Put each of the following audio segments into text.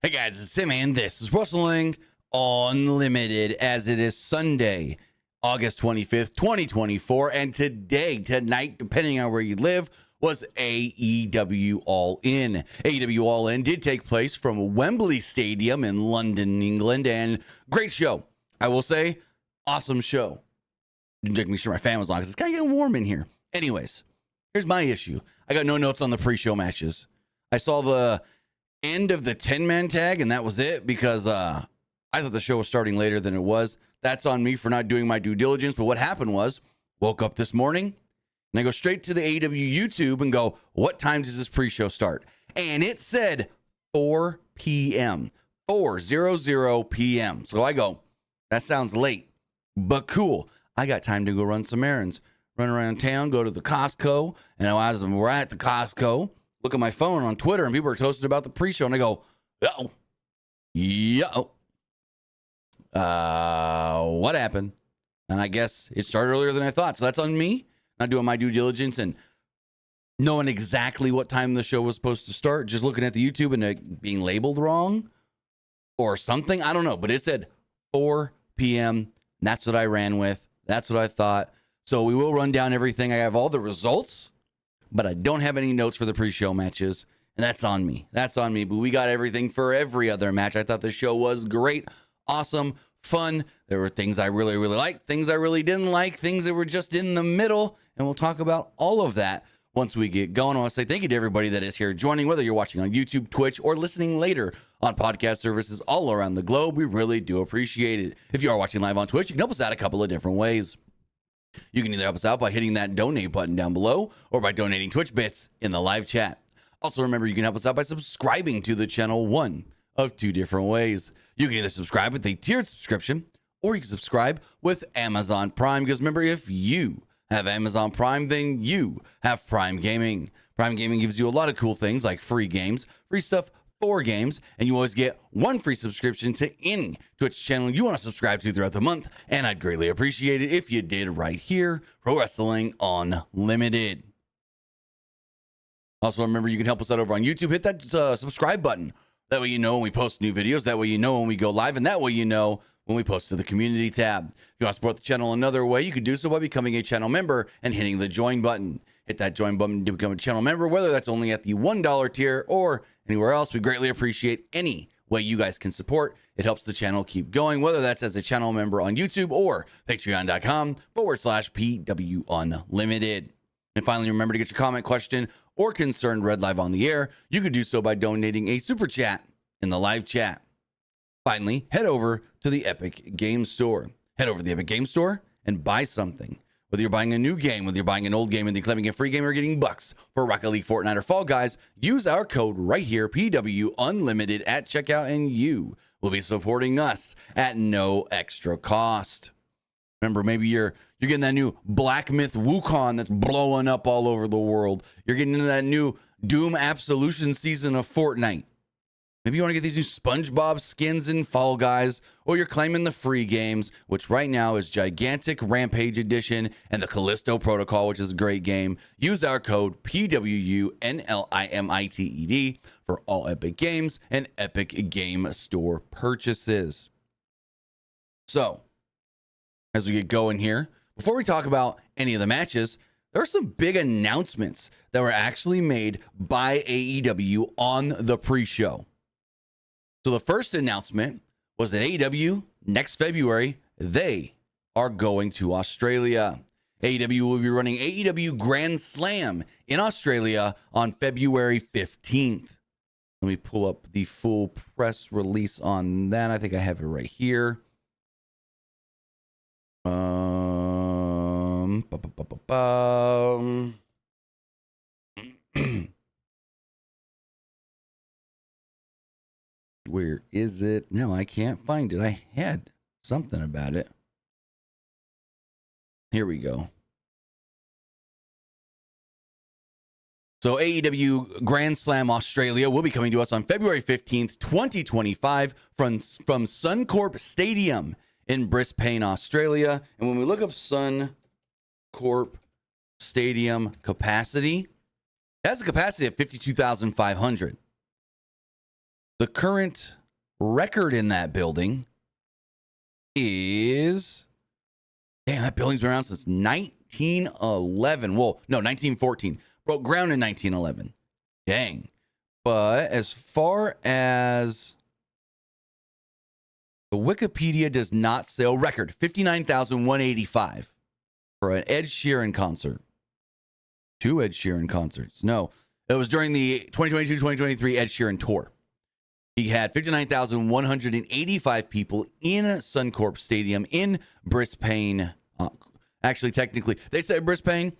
Hey guys, it's Tim, and this is Wrestling Unlimited, as it is Sunday, August 25th, 2024. And tonight, depending on where you live, was AEW All In. AEW All In did take place from Wembley Stadium in London, England, and great show. I will say, awesome show. Didn't make sure my fan was on because it's kind of getting warm in here. Anyways, here's my issue. I got no notes on the pre-show matches. I saw the end of the 10-man tag, and that was it because I thought the show was starting later than it was. That's on me for not doing my due diligence. But what happened was, woke up this morning, and I go straight to the AEW YouTube and go, what time does this pre-show start? And it said 4 p.m., 4:00 p.m. So I go, that sounds late, but cool. I got time to go run some errands, run around town, go to the Costco, and as we're at the Costco, look at my phone on Twitter, and people are toasting about the pre-show, and I go, what happened? And I guess it started earlier than I thought, so that's on me, not doing my due diligence and knowing exactly what time the show was supposed to start, just looking at the YouTube and it being labeled wrong or something. I don't know, but it said 4 p.m., and that's what I ran with. That's what I thought. So we will run down everything. I have all the results, but I don't have any notes for the pre-show matches, and that's on me. That's on me, but we got everything for every other match. I thought the show was great, awesome, fun. There were things I really, really liked, things I really didn't like, things that were just in the middle, and we'll talk about all of that once we get going. I want to say thank you to everybody that is here joining, whether you're watching on YouTube, Twitch, or listening later on podcast services all around the globe. We really do appreciate it. If you are watching live on Twitch, you can help us out a couple of different ways. You can either help us out by hitting that donate button down below or by donating Twitch bits in the live chat. Also, remember, you can help us out by subscribing to the channel one of two different ways. You can either subscribe with a tiered subscription or you can subscribe with Amazon Prime, because remember, if you have Amazon Prime, then you have Prime Gaming. Prime Gaming gives you a lot of cool things like free games, free stuff for games, and you always get one free subscription to any Twitch channel you want to subscribe to throughout the month, and I'd greatly appreciate it if you did right here, Pro Wrestling Unlimited. Also, remember, you can help us out over on YouTube. Hit that subscribe button. That way you know when we post new videos, that way you know when we go live, and that way you know when we post to the community tab. If you want to support the channel another way, you can do so by becoming a channel member and hitting the join button. Hit that join button to become a channel member, whether that's only at the $1 tier or anywhere else. We greatly appreciate any way you guys can support. It helps the channel keep going, whether that's as a channel member on YouTube or patreon.com/PW Unlimited. And finally, remember to get your comment, question, or concern read live on the air. You could do so by donating a super chat in the live chat. Finally, head over to the Epic Game Store. Head over to the Epic Game Store and buy something. Whether you're buying a new game, whether you're buying an old game and you're claiming a free game, or getting bucks for Rocket League, Fortnite, or Fall Guys, use our code right here, PW Unlimited, at checkout, and you will be supporting us at no extra cost. Remember, maybe you're getting that new Black Myth Wukong that's blowing up all over the world. You're getting into that new Doom Absolution season of Fortnite. Maybe you want to get these new SpongeBob skins in Fall Guys, or you're claiming the free games, which right now is Gigantic Rampage Edition and the Callisto Protocol, which is a great game. Use our code PWU NLIMITED for all Epic Games and Epic Game Store purchases. So, as we get going here, before we talk about any of the matches, there are some big announcements that were actually made by AEW on the pre-show. So the first announcement was that AEW, next February, they are going to Australia. AEW will be running AEW Grand Slam in Australia on February 15th. Let me pull up the full press release on that. I think I have it right here. Where is it? No, I can't find it. I had something about it. Here we go. So AEW Grand Slam Australia will be coming to us on February 15th, 2025 from Suncorp Stadium in Brisbane, Australia. And when we look up Suncorp Stadium capacity, it has a capacity of 52,500. The current record in that building is, damn, that building's been around since 1911. Well, no, 1914. Broke ground in 1911. Dang. But as far as the Wikipedia does not say, record 59,185 for an Ed Sheeran concert. 2 Ed Sheeran concerts. No, it was during the 2022-2023 Ed Sheeran tour. He had 59,185 people in Suncorp Stadium in Brisbane. Actually, technically, they say Brisbane,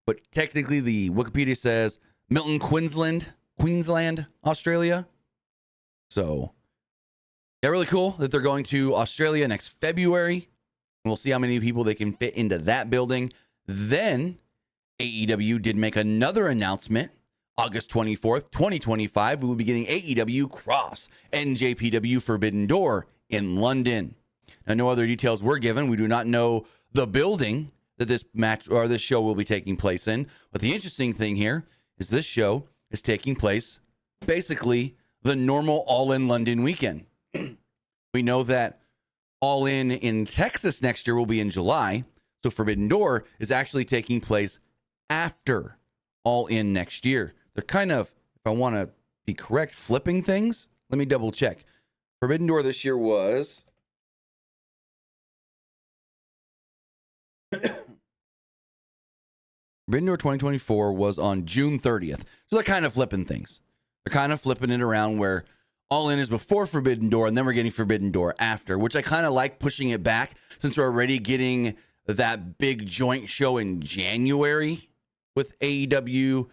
but technically the Wikipedia says Milton, Queensland, Australia. So, yeah, really cool that they're going to Australia next February. We'll see how many people they can fit into that building. Then AEW did make another announcement. August 24th, 2025, we will be getting AEW Cross NJPW Forbidden Door in London. Now, no other details were given. We do not know the building that this match or this show will be taking place in. But the interesting thing here is this show is taking place basically the normal All In London weekend. We know that All In Texas next year will be in July. So Forbidden Door is actually taking place after All In next year. They're kind of, if I want to be correct, flipping things. Let me double check. Forbidden Door this year was Forbidden Door 2024 was on June 30th. So they're kind of flipping things. They're kind of flipping it around where All In is before Forbidden Door, and then we're getting Forbidden Door after, which I kind of like pushing it back since we're already getting that big joint show in January with AEW,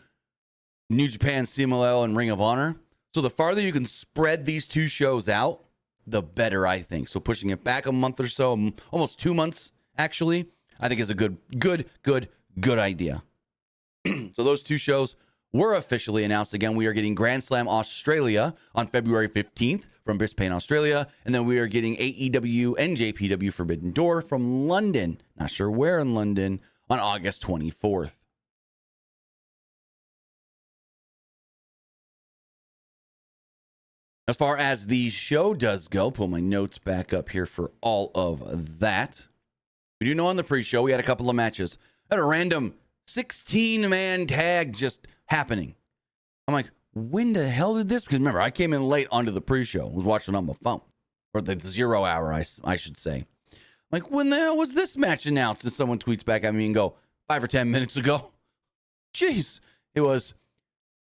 New Japan, CMLL, and Ring of Honor. So the farther you can spread these two shows out, the better, I think. So pushing it back a month or so, almost 2 months, actually, I think is a good idea. So those two shows were officially announced. Again, we are getting Grand Slam Australia on February 15th from Brisbane, Australia. And then we are getting AEW NJPW Forbidden Door from London. Not sure where in London, on August 24th. As far as the show does go, pull my notes back up here for all of that. We do know on the pre-show we had a couple of matches. Had a random 16-man tag just happening. I'm like, when the hell did this? Because remember, I came in late onto the pre-show. Was watching on my phone. Or the 0 hour, I should say. I'm like, when the hell was this match announced? And someone tweets back at me and go, 5 or 10 minutes ago. Jeez. It was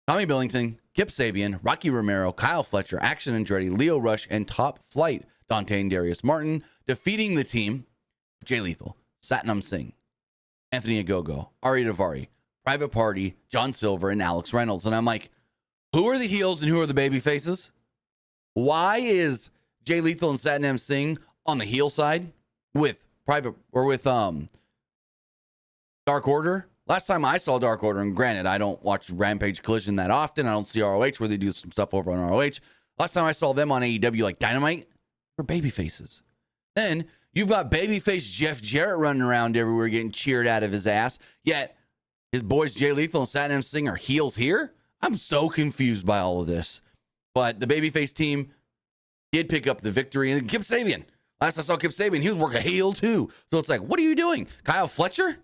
Tommy Billington, Kip Sabian, Rocky Romero, Kyle Fletcher, Action Andretti, Leo Rush, and Top Flight, Dante and Darius Martin, defeating the team, Jay Lethal, Satnam Singh, Anthony Ogogo, Ari Daivari, Private Party, John Silver, and Alex Reynolds. And I'm like, who are the heels and who are the baby faces? Why is Jay Lethal and Satnam Singh on the heel side with Dark Order? Last time I saw Dark Order, and granted, I don't watch Rampage Collision that often. I don't see ROH where they do some stuff over on ROH. Last time I saw them on AEW, like Dynamite, were baby faces. Then you've got babyface Jeff Jarrett running around everywhere getting cheered out of his ass. Yet his boys Jay Lethal and Satnam Singh are heels here. I'm so confused by all of this. But the babyface team did pick up the victory. And Kip Sabian. Last I saw Kip Sabian, he was working a heel too. So it's like, what are you doing? Kyle Fletcher?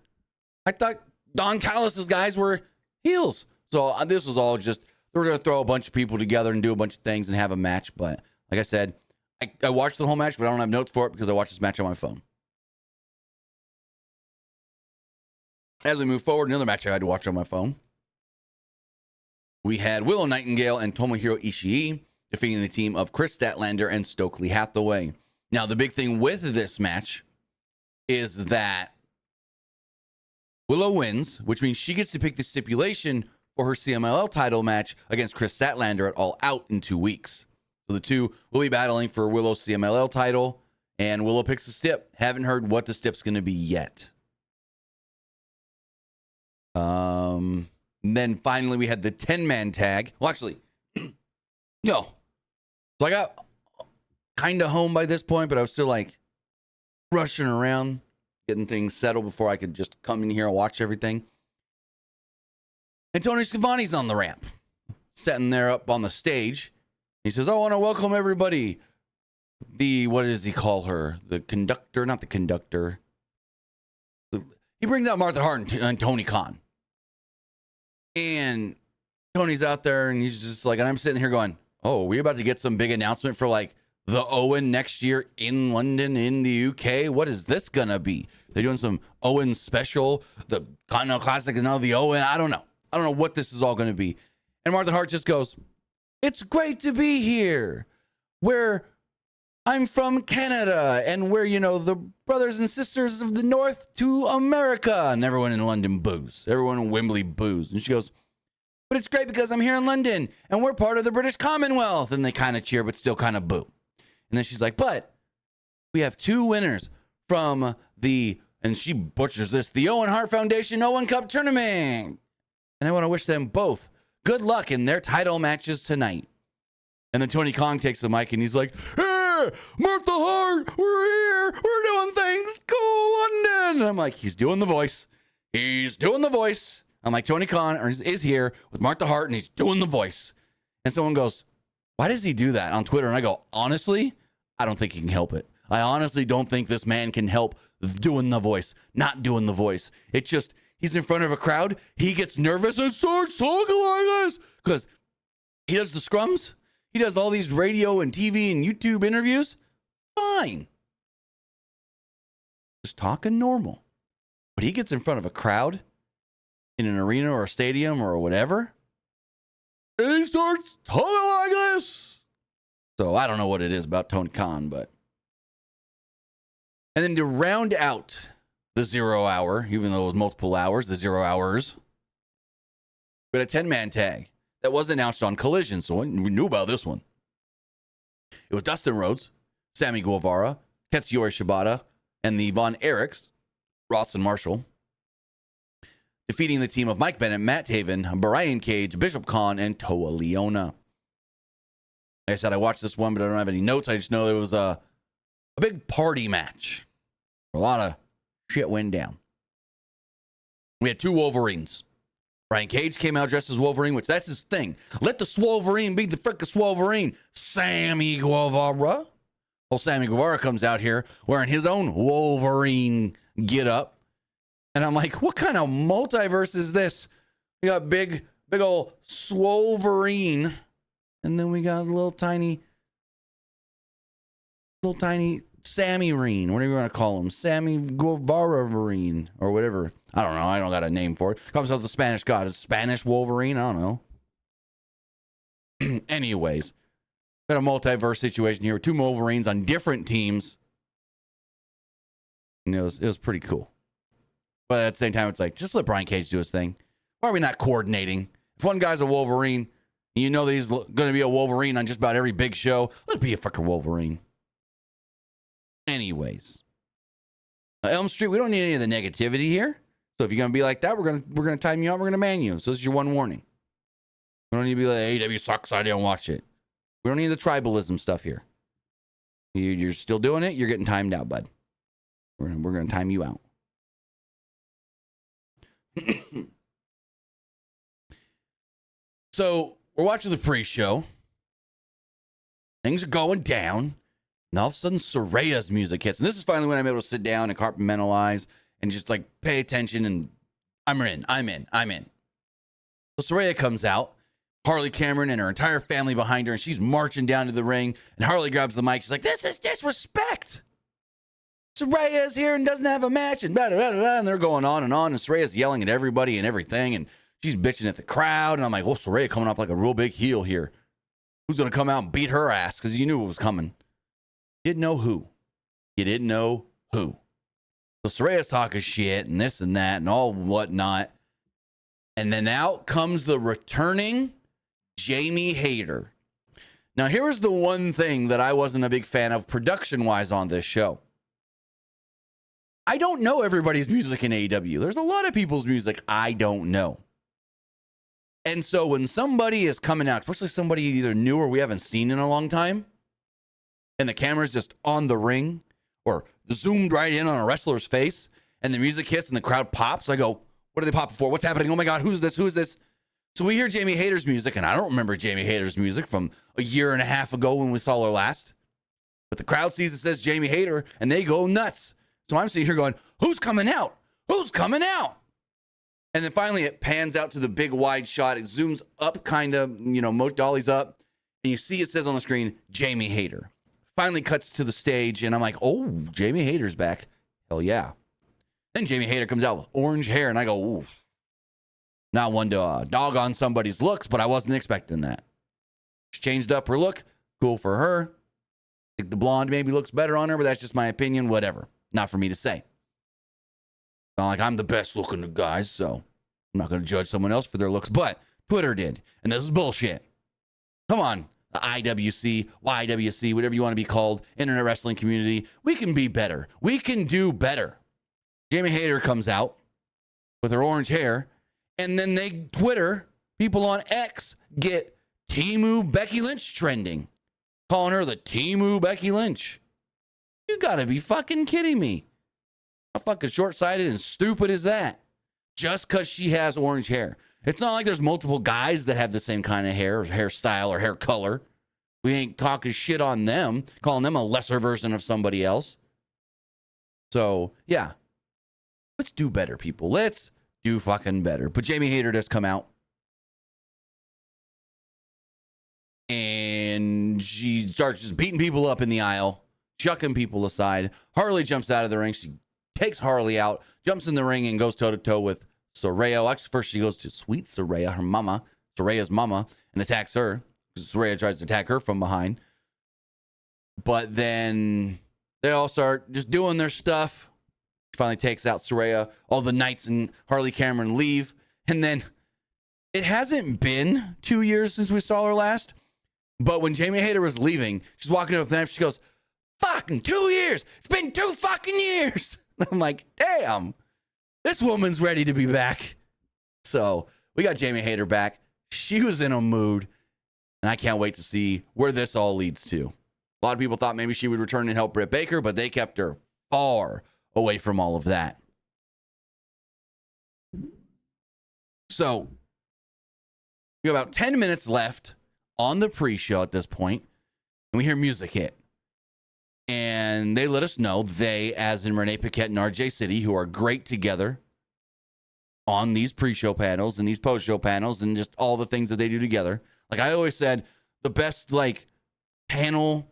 I thought Don Callis' guys were heels. So this was all just, they were going to throw a bunch of people together and do a bunch of things and have a match. But like I said, I watched the whole match, but I don't have notes for it because I watched this match on my phone. As we move forward, another match I had to watch on my phone. We had Willow Nightingale and Tomohiro Ishii defeating the team of Chris Statlander and Stokely Hathaway. Now, the big thing with this match is that Willow wins, which means she gets to pick the stipulation for her CMLL title match against Chris Statlander at All Out in 2 weeks. So the two will be battling for Willow's CMLL title, and Willow picks the stip. Haven't heard what the stip's going to be yet. Then finally we had the 10-man tag. Well, actually, no. So I got kind of home by this point, but I was still like rushing around, getting things settled before I could just come in here and watch everything. And Tony Schiavone's on the ramp, sitting there up on the stage. He says, I want to welcome everybody. What does he call her? The conductor, not the conductor. He brings out Martha Hart and Tony Khan. And Tony's out there and he's just like, and I'm sitting here going, oh, we're about to get some big announcement for like the Owen next year in London, in the UK. What is this going to be? They're doing some Owen special. The Continental Classic is now the Owen. I don't know. I don't know what this is all going to be. And Martha Hart just goes, it's great to be here. Where I'm from Canada and we're, the brothers and sisters of the North to America. And everyone in London boos. Everyone in Wembley boos. And she goes, but it's great because I'm here in London and we're part of the British Commonwealth. And they kind of cheer, but still kind of boo. And then she's like, but we have 2 winners from and she butchers this, the Owen Hart Foundation Owen Cup Tournament. And I want to wish them both good luck in their title matches tonight. And then Tony Khan takes the mic and he's like, hey, Martha Hart, we're here. We're doing things cool, London. And I'm like, he's doing the voice. He's doing the voice. I'm like, Tony Khan is here with Martha Hart and he's doing the voice. And someone goes, why does he do that on Twitter? And I go, honestly, I don't think he can help it. I honestly don't think this man can help doing the voice, not doing the voice. It's just, he's in front of a crowd. He gets nervous and starts talking like this because he does the scrums. He does all these radio and TV and YouTube interviews. Fine. Just talking normal. But he gets in front of a crowd in an arena or a stadium or whatever. And he starts talking like this. So I don't know what it is about Tony Khan, but. And then to round out the 0 hour, even though it was multiple hours, the 0 hours, we had a 10-man tag that was announced on Collision, so we knew about this one. It was Dustin Rhodes, Sammy Guevara, Katsuyori Shibata, and the Von Erichs, Ross and Marshall, defeating the team of Mike Bennett, Matt Taven, Brian Cage, Bishop Khan, and Toa Leona. Like I said, I watched this one, but I don't have any notes. I just know it was a big party match. A lot of shit went down. We had 2 Wolverines. Brian Cage came out dressed as Wolverine, which that's his thing. Let the Swolverine be the frickin' Swolverine. Sammy Guevara. Well, Sammy Guevara comes out here wearing his own Wolverine get-up. And I'm like, what kind of multiverse is this? We got big old Swolverine. And then we got a little tiny Sammy-rine, whatever you want to call him. Sammy Guevara-rine or whatever. I don't know. I don't got a name for it. Comes out the Spanish god. Is Spanish Wolverine? I don't know. Anyways, got a multiverse situation here with 2 Wolverines on different teams. And it was pretty cool. But at the same time, it's like, just let Brian Cage do his thing. Why are we not coordinating? If one guy's a Wolverine, and you know that he's going to be a Wolverine on just about every big show, let's be a fucking Wolverine. Anyways, Elm Street, we don't need any of the negativity here. So if you're gonna be like that, we're gonna time you out. We're gonna man you. So this is your one warning. We don't need to be like AEW sucks. I didn't watch it. We don't need the tribalism stuff here. You're still doing it. You're getting timed out, bud. We're gonna time you out. So we're watching the pre-show. Things are going down. And all of a sudden, Soraya's music hits. And this is finally when I'm able to sit down and compartmentalize and just like pay attention. And I'm in. So Soraya comes out, Harley Cameron and her entire family behind her, and she's marching down to the ring. And Harley grabs the mic. She's like, this is disrespect. Soraya's here and doesn't have a match. And blah, blah, blah, blah. And they're going on. And Soraya's yelling at everybody and everything. And she's bitching at the crowd. And I'm like, oh, Soraya coming off like a real big heel here. Who's going to come out and beat her ass? Because you knew it was coming. Didn't know who. You didn't know who. So Soraya's talking shit and this and that and all whatnot. And then out comes the returning Jamie Hayter. Now, here's the one thing that I wasn't a big fan of production-wise on this show. I don't know everybody's music in AEW. There's a lot of people's music I don't know. And so when somebody is coming out, especially somebody either new or we haven't seen in a long time, and the camera's just on the ring or zoomed right in on a wrestler's face and the music hits and the crowd pops, I go, what are they popping for? What's happening? Oh my God, who's this? Who is this? So we hear Jamie Hayter's music, and I don't remember Jamie Hayter's music from a year and a half ago when we saw her last. But the crowd sees it says Jamie Hayter, and they go nuts. So I'm sitting here going, who's coming out? Who's coming out? And then finally it pans out to the big wide shot. It zooms up kind of, dollies up. And you see it says on the screen, Jamie Hayter. Finally cuts to the stage, and I'm like, oh, Jamie Hayter's back. Hell yeah. Then Jamie Hayter comes out with orange hair, and I go, ooh. Not one to dog on somebody's looks, but I wasn't expecting that. She changed up her look. Cool for her. I think the blonde maybe looks better on her, but that's just my opinion. Whatever. Not for me to say. Not like I'm the best looking of guys, so I'm not going to judge someone else for their looks, but Twitter did. And this is bullshit. Come on, the IWC, YWC, whatever you want to be called, internet wrestling community. We can be better. We can do better. Jamie Hayter comes out with her orange hair, and then Twitter, people on X, get Timu Becky Lynch trending, calling her the Timu Becky Lynch. You got to be fucking kidding me. How fucking short-sighted and stupid is that? Just because she has orange hair. It's not like there's multiple guys that have the same kind of hair or hairstyle or hair color. We ain't talking shit on them, calling them a lesser version of somebody else. So, yeah. Let's do better, people. Let's do fucking better. But Jamie Hayter does come out. And she starts just beating people up in the aisle, chucking people aside. Harley jumps out of the ring. She takes Harley out, jumps in the ring, and goes toe-to-toe with Saraya. Actually, first she goes to Sweet Saraya, her mama, Soraya's mama, and attacks her. Saraya tries to attack her from behind. But then they all start just doing their stuff. She finally takes out Saraya. All the Knights and Harley Cameron leave. And then it hasn't been 2 years since we saw her last. But when Jamie Hayter was leaving, she's walking up to them. She goes, fucking 2 years. It's been 2 fucking years. I'm like, damn, this woman's ready to be back. So we got Jamie Hayter back. She was in a mood, and I can't wait to see where this all leads to. A lot of people thought maybe she would return and help Britt Baker, but they kept her far away from all of that. So we got about 10 minutes left on the pre-show at this point, and we hear music hit. And they let us know, they, as in Renee Paquette and RJ City, who are great together on these pre-show panels and these post-show panels and just all the things that they do together. Like I always said, the best panel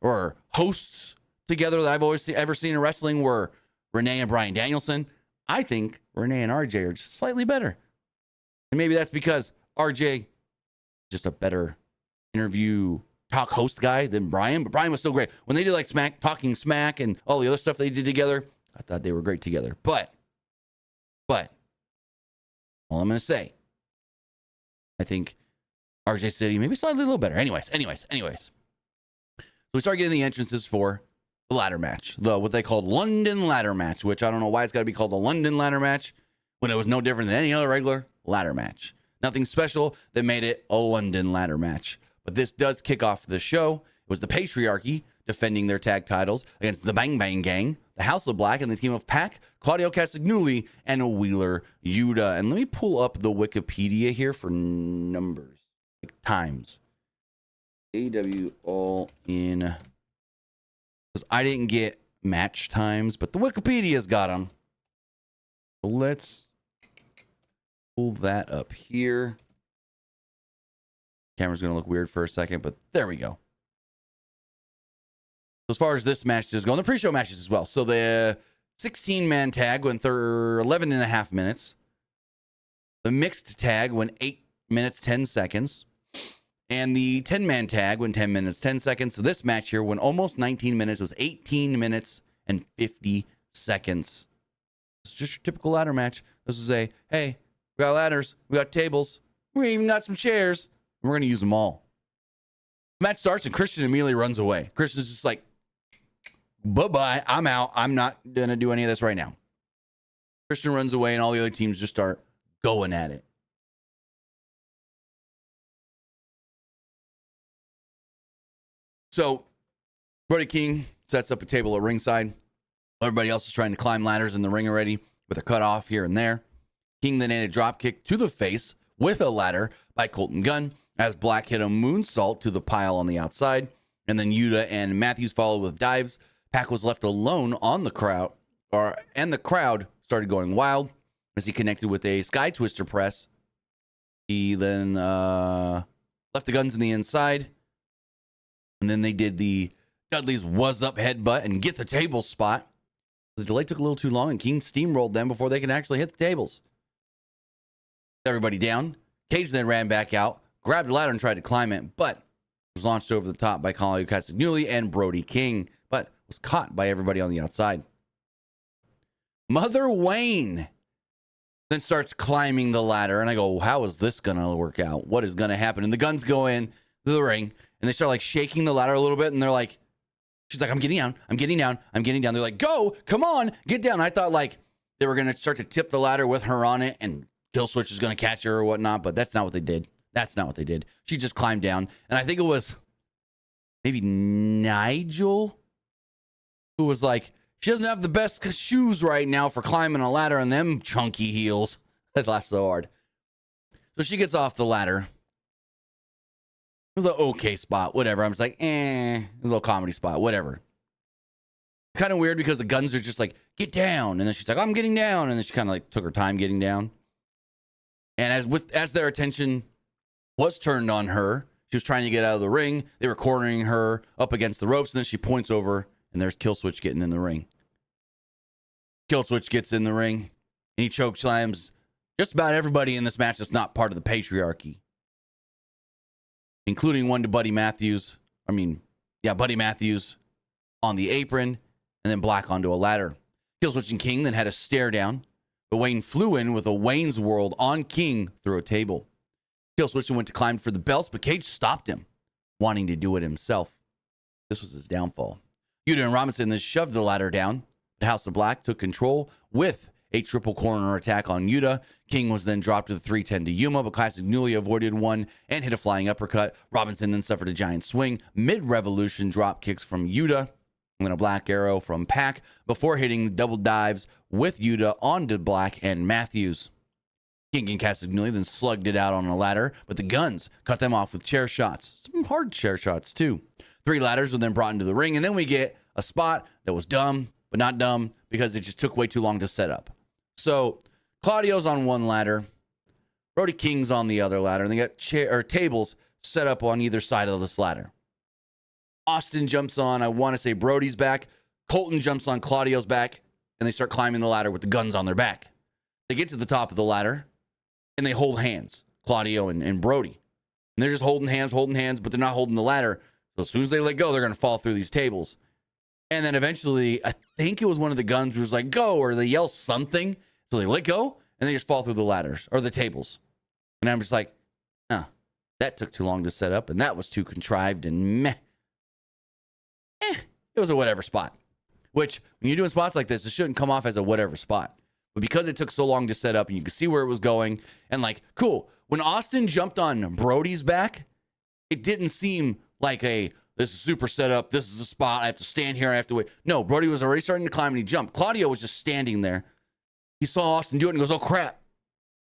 or hosts together that I've ever seen in wrestling were Renee and Bryan Danielson. I think Renee and RJ are just slightly better. And maybe that's because RJ is just a better interview talk host guy than Bryan, but Bryan was still great. When they did talking smack and all the other stuff they did together, I thought they were great together. But all I'm going to say, I think RJ City maybe slightly a little better. Anyways. So we start getting the entrances for the ladder match, what they called London ladder match, which I don't know why it's got to be called a London ladder match when it was no different than any other regular ladder match. Nothing special that made it a London ladder match. But this does kick off the show. It was the Patriarchy defending their tag titles against the Bang Bang Gang, the House of Black, and the team of Pac, Claudio Castagnoli, and Wheeler Yuta. And let me pull up the Wikipedia here for numbers, times. AEW All In. Because I didn't get match times, but the Wikipedia's got them. So let's pull that up here. Camera's going to look weird for a second, but there we go. As far as this match is going, the pre-show matches as well. So the 16-man tag went 11 and a half minutes. The mixed tag went 8 minutes, 10 seconds. And the 10-man tag went 10 minutes, 10 seconds. So this match here went almost 19 minutes. It was 18 minutes and 50 seconds. It's just your typical ladder match. This is hey, we got ladders, we got tables, we even got some chairs. We're going to use them all. The match starts and Christian immediately runs away. Christian's just like, bye-bye, I'm out. I'm not going to do any of this right now. Christian runs away and all the other teams just start going at it. So Brody King sets up a table at ringside. Everybody else is trying to climb ladders in the ring already with a cut off here and there. King then ate a drop kick to the face with a ladder by Colton Gunn as Black hit a moonsault to the pile on the outside. And then Yuta and Matthews followed with dives. Pac was left alone on the crowd, and the crowd started going wild as he connected with a Sky Twister press. He then left the Guns in the inside. And then they did the Dudley's was up headbutt and get the table spot. The delay took a little too long, and King steamrolled them before they could actually hit the tables. Everybody down. Cage then ran back out, grabbed a ladder and tried to climb it, but was launched over the top by Claudio Castagnoli and Brody King, but was caught by everybody on the outside. Mother Wayne then starts climbing the ladder, and I go, how is this going to work out? What is going to happen? And the Guns go in to the ring, and they start like shaking the ladder a little bit, and they're like, she's like, I'm getting down, I'm getting down, I'm getting down. They're like, go, come on, get down. I thought like they were going to start to tip the ladder with her on it, and Killswitch is going to catch her or whatnot, but that's not what they did. That's not what they did. She just climbed down, and I think it was maybe Nigel who was like, she doesn't have the best shoes right now for climbing a ladder and them chunky heels. I laughed so hard. So she gets off the ladder. It was an okay spot, whatever. I'm just like, a little comedy spot, whatever. Kind of weird because the Guns are just like, get down. And then she's like, I'm getting down. And then she kind of like took her time getting down. And as their attention was turned on her, she was trying to get out of the ring. They were cornering her up against the ropes. And then she points over, and there's Killswitch getting in the ring. Killswitch gets in the ring, and he choke slams just about everybody in this match that's not part of the patriarchy, including one to Buddy Matthews. Buddy Matthews on the apron, and then Black onto a ladder. Killswitch and King then had a stare down, but Wayne flew in with a Wayne's World on King through a table. Killswitch went to climb for the belts, but Cage stopped him, wanting to do it himself. This was his downfall. Yuta and Robinson then shoved the ladder down. The House of Black took control with a triple corner attack on Yuta. King was then dropped to the 310 to Yuma, but Castagnoli avoided one and hit a flying uppercut. Robinson then suffered a giant swing. Mid-revolution drop kicks from Yuta, and then a Black Arrow from Pac before hitting double dives with Yuta onto Black and Matthews. King and Castagnoli then slugged it out on a ladder, but the Guns cut them off with chair shots. Some hard chair shots, too. 3 ladders were then brought into the ring, and then we get a spot that was dumb, but not dumb because it just took way too long to set up. So Claudio's on one ladder, Brody King's on the other ladder, and they got tables set up on either side of this ladder. Austin jumps on, I want to say Brody's back. Colton jumps on Claudio's back, and they start climbing the ladder with the Guns on their back. They get to the top of the ladder, and they hold hands, Claudio and Brody. And they're just holding hands, but they're not holding the ladder. So as soon as they let go, they're going to fall through these tables. And then eventually, I think it was one of the Guns who was like, go, or they yell something. So they let go, and they just fall through the ladders, or the tables. And I'm just like, that took too long to set up, and that was too contrived, and meh. It was a whatever spot. Which, when you're doing spots like this, it shouldn't come off as a whatever spot. But because it took so long to set up, and you could see where it was going, and like, cool. When Austin jumped on Brody's back, it didn't seem like this is super set up, this is a spot, I have to stand here, I have to wait. No, Brody was already starting to climb, and he jumped. Claudio was just standing there. He saw Austin do it and goes, oh, crap.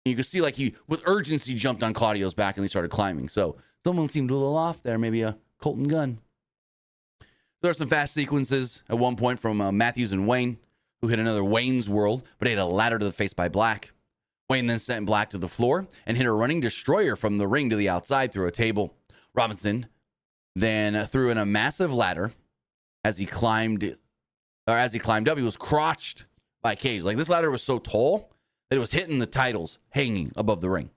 And you could see like he, with urgency, jumped on Claudio's back, and they started climbing. So someone seemed a little off there, maybe a Colton Gunn. There are some fast sequences at one point from Matthews and Wayne, who hit another Wayne's World, but he hit a ladder to the face by Black. Wayne then sent Black to the floor and hit a running destroyer from the ring to the outside through a table. Robinson then threw in a massive ladder as he climbed up. He was crotched by Cage. Like, this ladder was so tall that it was hitting the titles hanging above the ring.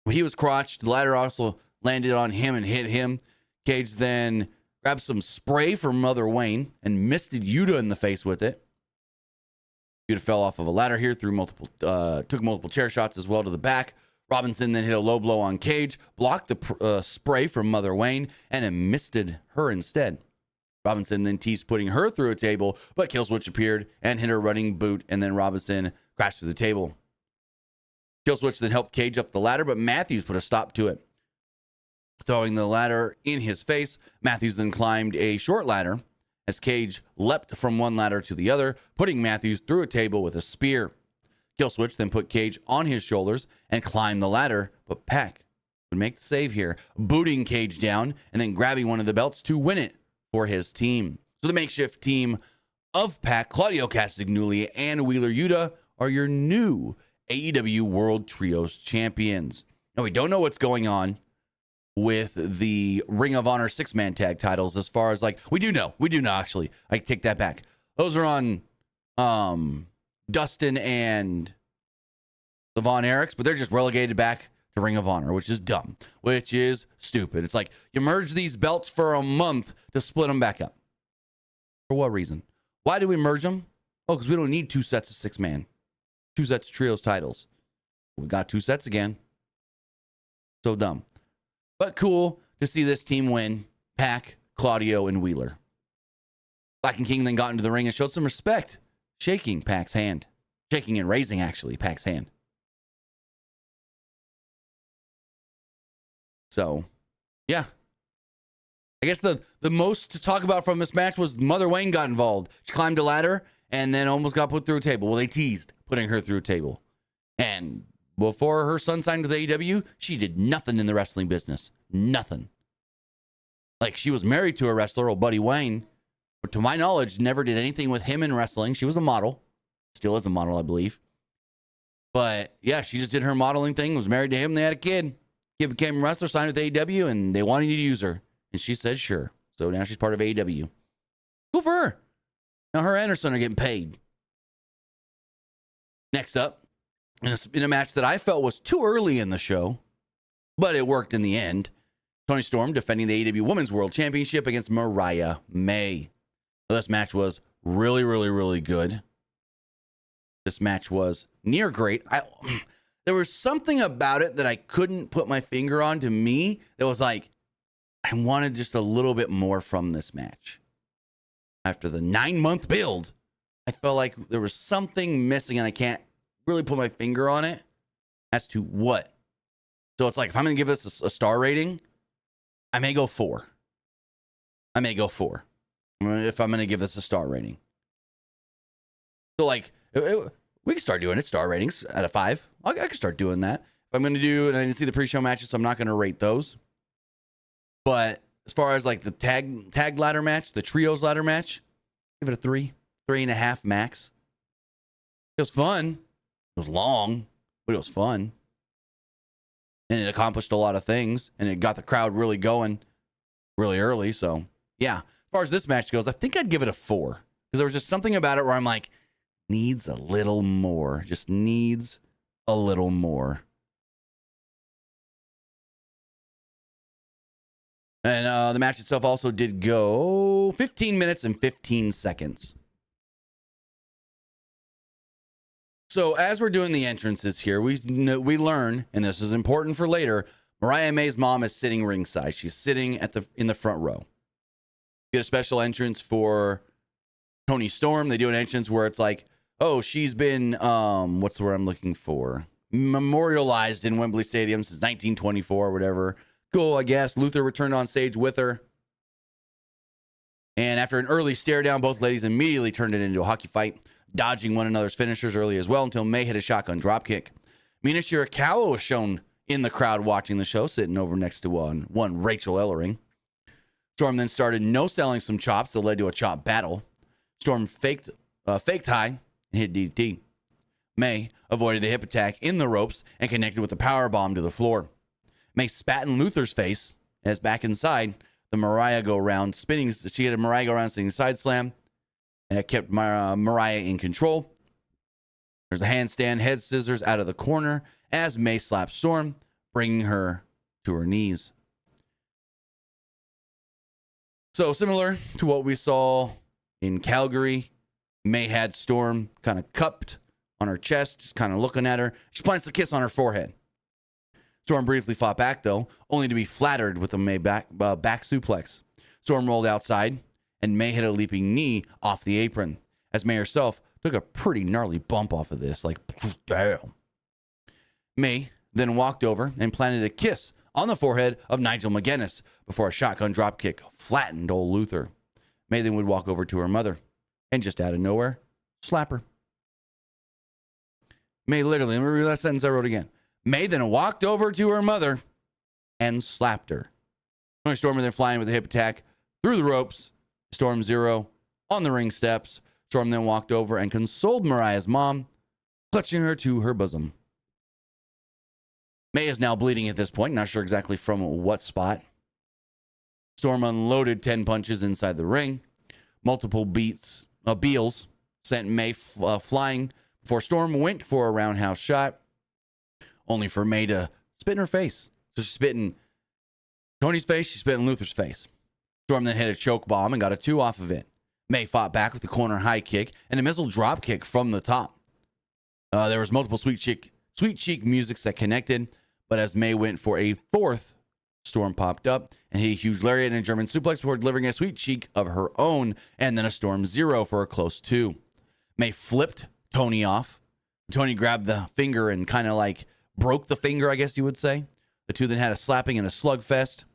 When he was crotched, the ladder also landed on him and hit him. Cage then grabbed some spray from Mother Wayne and misted Yuta in the face with it. Yuta fell off of a ladder here, took multiple chair shots as well to the back. Robinson then hit a low blow on Cage, blocked the spray from Mother Wayne, and it misted her instead. Robinson then teased putting her through a table, but Killswitch appeared and hit her running boot, and then Robinson crashed through the table. Killswitch then helped Cage up the ladder, but Matthews put a stop to it. Throwing the ladder in his face, Matthews then climbed a short ladder as Cage leapt from one ladder to the other, putting Matthews through a table with a spear. Kill switch, then put Cage on his shoulders and climb the ladder, but Pac would make the save here, booting Cage down and then grabbing one of the belts to win it for his team. So the makeshift team of Pac, Claudio Castagnoli, and Wheeler Yuta are your new AEW World Trios champions. Now, we don't know what's going on with the Ring of Honor 6-man tag titles as far as like, we do know actually. I take that back. Those are on Dustin and the Von Erichs, but they're just relegated back to Ring of Honor, which is dumb, which is stupid. It's like you merge these belts for a month to split them back up. For what reason? Why did we merge them? Oh, because we don't need 2 sets of 6-man, 2 sets of trios titles. We got 2 sets again. So dumb. But cool to see this team win. Pac, Claudio, and Wheeler. Black and King then got into the ring and showed some respect, shaking Pac's hand. Shaking and raising, actually, Pac's hand. So, yeah. I guess the most to talk about from this match was Mother Wayne got involved. She climbed a ladder and then almost got put through a table. Well, they teased putting her through a table. And before her son signed with AEW, she did nothing in the wrestling business. Nothing. Like, she was married to a wrestler, old Buddy Wayne, but to my knowledge, never did anything with him in wrestling. She was a model. Still is a model, I believe. But, yeah, she just did her modeling thing, was married to him, they had a kid. Kid became a wrestler, signed with AEW, and they wanted to use her. And she said sure. So now she's part of AEW. Cool for her. Now her and her son are getting paid. Next up, in a match that I felt was too early in the show, but it worked in the end, Toni Storm defending the AEW Women's World Championship against Mariah May. Well, this match was really, really, really good. This match was near great. There was something about it that I couldn't put my finger on to me that was like, I wanted just a little bit more from this match. After the 9-month build, I felt like there was something missing and I can't really put my finger on it as to what. So it's like, if I'm going to give this a star rating, I may go 4. If I'm going to give this a star rating. So like, we can start doing it, star ratings out of 5. I can start doing that. If I'm going to do, and I didn't see the pre-show matches, so I'm not going to rate those. But as far as like the tag ladder match, the trios ladder match, give it a 3, 3.5 max. It was fun. It was long, but it was fun. And it accomplished a lot of things, and it got the crowd really going really early. So, yeah, as far as this match goes, I think I'd give it a 4. Because there was just something about it where I'm like, needs a little more. Just needs a little more. And the match itself also did go 15 minutes and 15 seconds. So as we're doing the entrances here, we learn, and this is important for later, Mariah May's mom is sitting ringside. She's sitting in the front row. You get a special entrance for Toni Storm. They do an entrance where it's like, oh, she's been, what's the word I'm looking for? Memorialized in Wembley Stadium since 1924 or whatever. Cool, I guess. Luther returned on stage with her. And after an early stare down, both ladies immediately turned it into a hockey fight, dodging one another's finishers early as well until May hit a shotgun dropkick. Mina Shirakawa was shown in the crowd watching the show, sitting over next to one Rachel Ellering. Storm then started no-selling some chops that led to a chop battle. Storm faked high and hit DDT. May avoided a hip attack in the ropes and connected with a power bomb to the floor. May spat in Luther's face as back inside the Mariah go-round spinning. She had a Mariah go-round spinning side slam. That kept Mariah in control. There's a handstand head scissors out of the corner as May slaps Storm, bringing her to her knees. So similar to what we saw in Calgary, May had Storm kind of cupped on her chest, just kind of looking at her. She plants a kiss on her forehead. Storm briefly fought back, though, only to be flattered with a May back suplex. Storm rolled outside, and May hit a leaping knee off the apron, as May herself took a pretty gnarly bump off of this, like, damn. May then walked over and planted a kiss on the forehead of Nigel McGuinness before a shotgun dropkick flattened old Luther. May then would walk over to her mother and just out of nowhere, slap her. May literally, let me read that sentence I wrote again. May then walked over to her mother and slapped her. Toni Storm then flying with a hip attack through the ropes. Storm Zero on the ring steps. Storm then walked over and consoled Mariah's mom, clutching her to her bosom. May is now bleeding at this point, not sure exactly from what spot. Storm unloaded 10 punches inside the ring. Multiple beals sent May flying before Storm went for a roundhouse shot, only for May to spit in her face. So she's spitting Tony's face, she's spitting Luther's face. Storm then hit a choke bomb and got a 2 off of it. May fought back with a corner high kick and a missile drop kick from the top. There was multiple sweet cheek musics that connected, but as May went for a 4th, Storm popped up and hit a huge lariat and a German suplex before delivering a sweet cheek of her own, and then a Storm Zero for a close 2. May flipped Tony off. Tony grabbed the finger and kind of like broke the finger, I guess you would say. The two then had a slapping and a slugfest.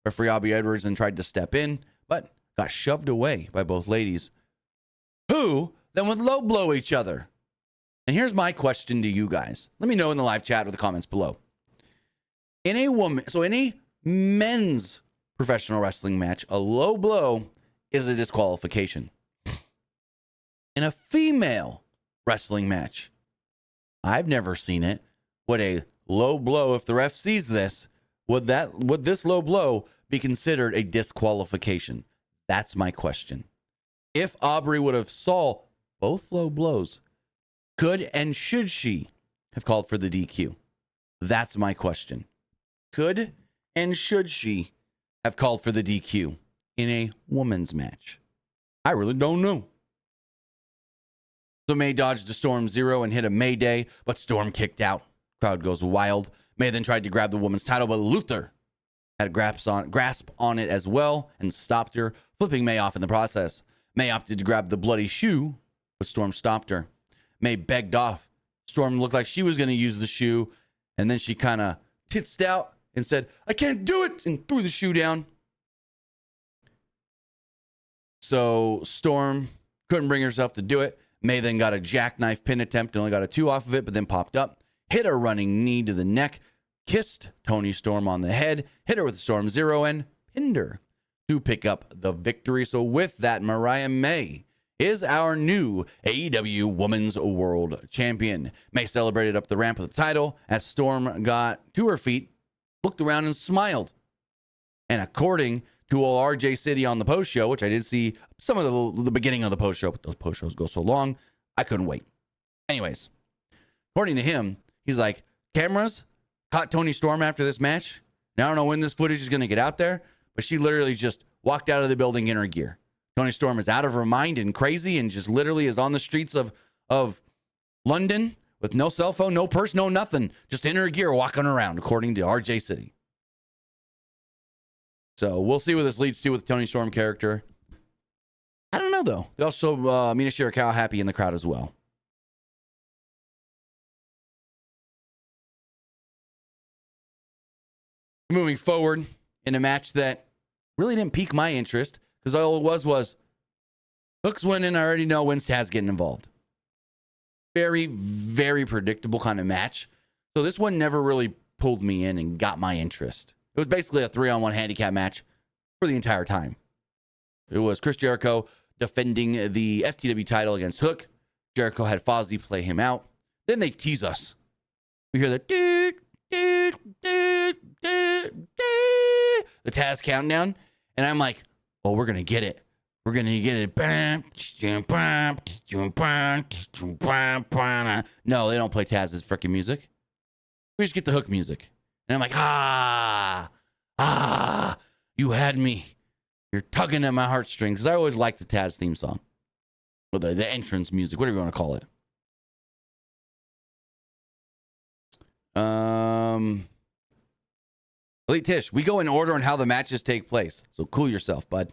Referee Aubrey Edwards then tried to step in, but got shoved away by both ladies, who then would low blow each other. And here's my question to you guys. Let me know in the live chat or the comments below. In a men's professional wrestling match, a low blow is a disqualification. In a female wrestling match, I've never seen it. Would a low blow, if the ref sees this, would this low blow be considered a disqualification? That's my question. If Aubrey would have saw both low blows, could and should she have called for the DQ? That's my question. Could and should she have called for the DQ in a woman's match? I really don't know. So May dodged a Storm Zero and hit a Mayday, but Storm kicked out. Crowd goes wild. May then tried to grab the woman's title, but Luther had a grasp on it as well and stopped her, flipping May off in the process. May opted to grab the bloody shoe, but Storm stopped her. May begged off. Storm looked like she was going to use the shoe, and then she kind of titsed out and said, "I can't do it," and threw the shoe down. So Storm couldn't bring herself to do it. May then got a jackknife pin attempt and only got a 2 off of it, but then popped up, hit a running knee to the neck, kissed Toni Storm on the head, hit her with a Storm Zero, and pinned her to pick up the victory. So with that, Mariah May is our new AEW Women's World Champion. May celebrated up the ramp with the title as Storm got to her feet, looked around, and smiled. And according to old RJ City on the post show, which I did see some of the beginning of the post show, but those post shows go so long, I couldn't wait. Anyways, according to him, he's like, cameras caught Toni Storm after this match. Now I don't know when this footage is going to get out there, but she literally just walked out of the building in her gear. Toni Storm is out of her mind and crazy and just literally is on the streets of London with no cell phone, no purse, no nothing, just in her gear walking around, according to RJ City. So we'll see what this leads to with the Toni Storm character. I don't know, though. They also Mina Shirakawa happy in the crowd as well. Moving forward in a match that really didn't pique my interest, because all it was Hook's winning. I already know when's Taz getting involved. Very, very predictable kind of match. So this one never really pulled me in and got my interest. It was basically a 3-on-1 handicap match for the entire time. It was Chris Jericho defending the FTW title against Hook. Jericho had Fozzy play him out. Then they tease us. We hear the the Taz countdown, and I'm like, oh, we're gonna get it. We're gonna get it. No, they don't play Taz's freaking music. We just get the Hook music. And I'm like, you had me. You're tugging at my heartstrings. Because I always liked the Taz theme song. Or the entrance music, whatever you want to call it. Elite Tish, we go in order on how the matches take place. So cool yourself, bud.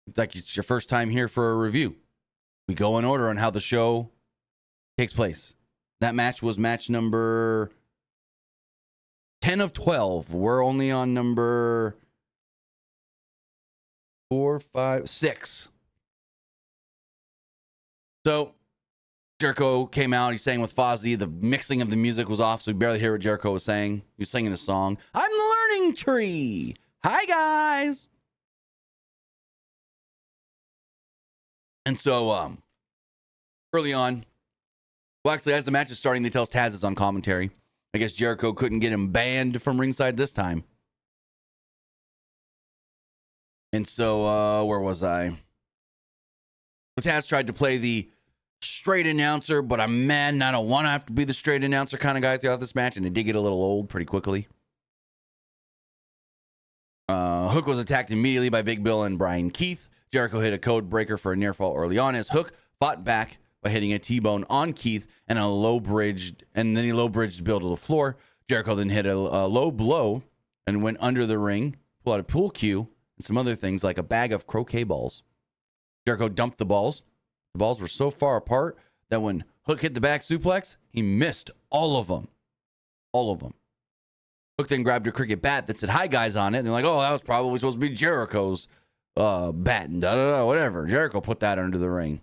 It's like it's your first time here for a review. We go in order on how the show takes place. That match was match number 10 of 12. We're only on number 4, 5, 6. So Jericho came out. He sang with Fozzy. The mixing of the music was off, so we barely hear what Jericho was saying. He was singing a song. I'm the learning tree. Hi, guys. And so, early on, well, actually, as the match is starting, they tell us Taz is on commentary. I guess Jericho couldn't get him banned from ringside this time. And so, where was I? Taz tried to play the straight announcer, but I'm mad and I don't want to have to be the straight announcer kind of guy throughout this match, and it did get a little old pretty quickly. Hook was attacked immediately by Big Bill and Brian Keith. Jericho hit a code breaker for a near fall early on as Hook fought back by hitting a T-bone on Keith and then he low bridged Bill to the floor. Jericho then hit a low blow and went under the ring, pulled out a pool cue and some other things like a bag of croquet balls. Jericho dumped the balls. The balls were so far apart that when Hook hit the back suplex, he missed all of them. All of them. Hook then grabbed a cricket bat that said "Hi Guys" on it. And they're like, oh, that was probably supposed to be Jericho's bat and whatever. Jericho put that under the ring.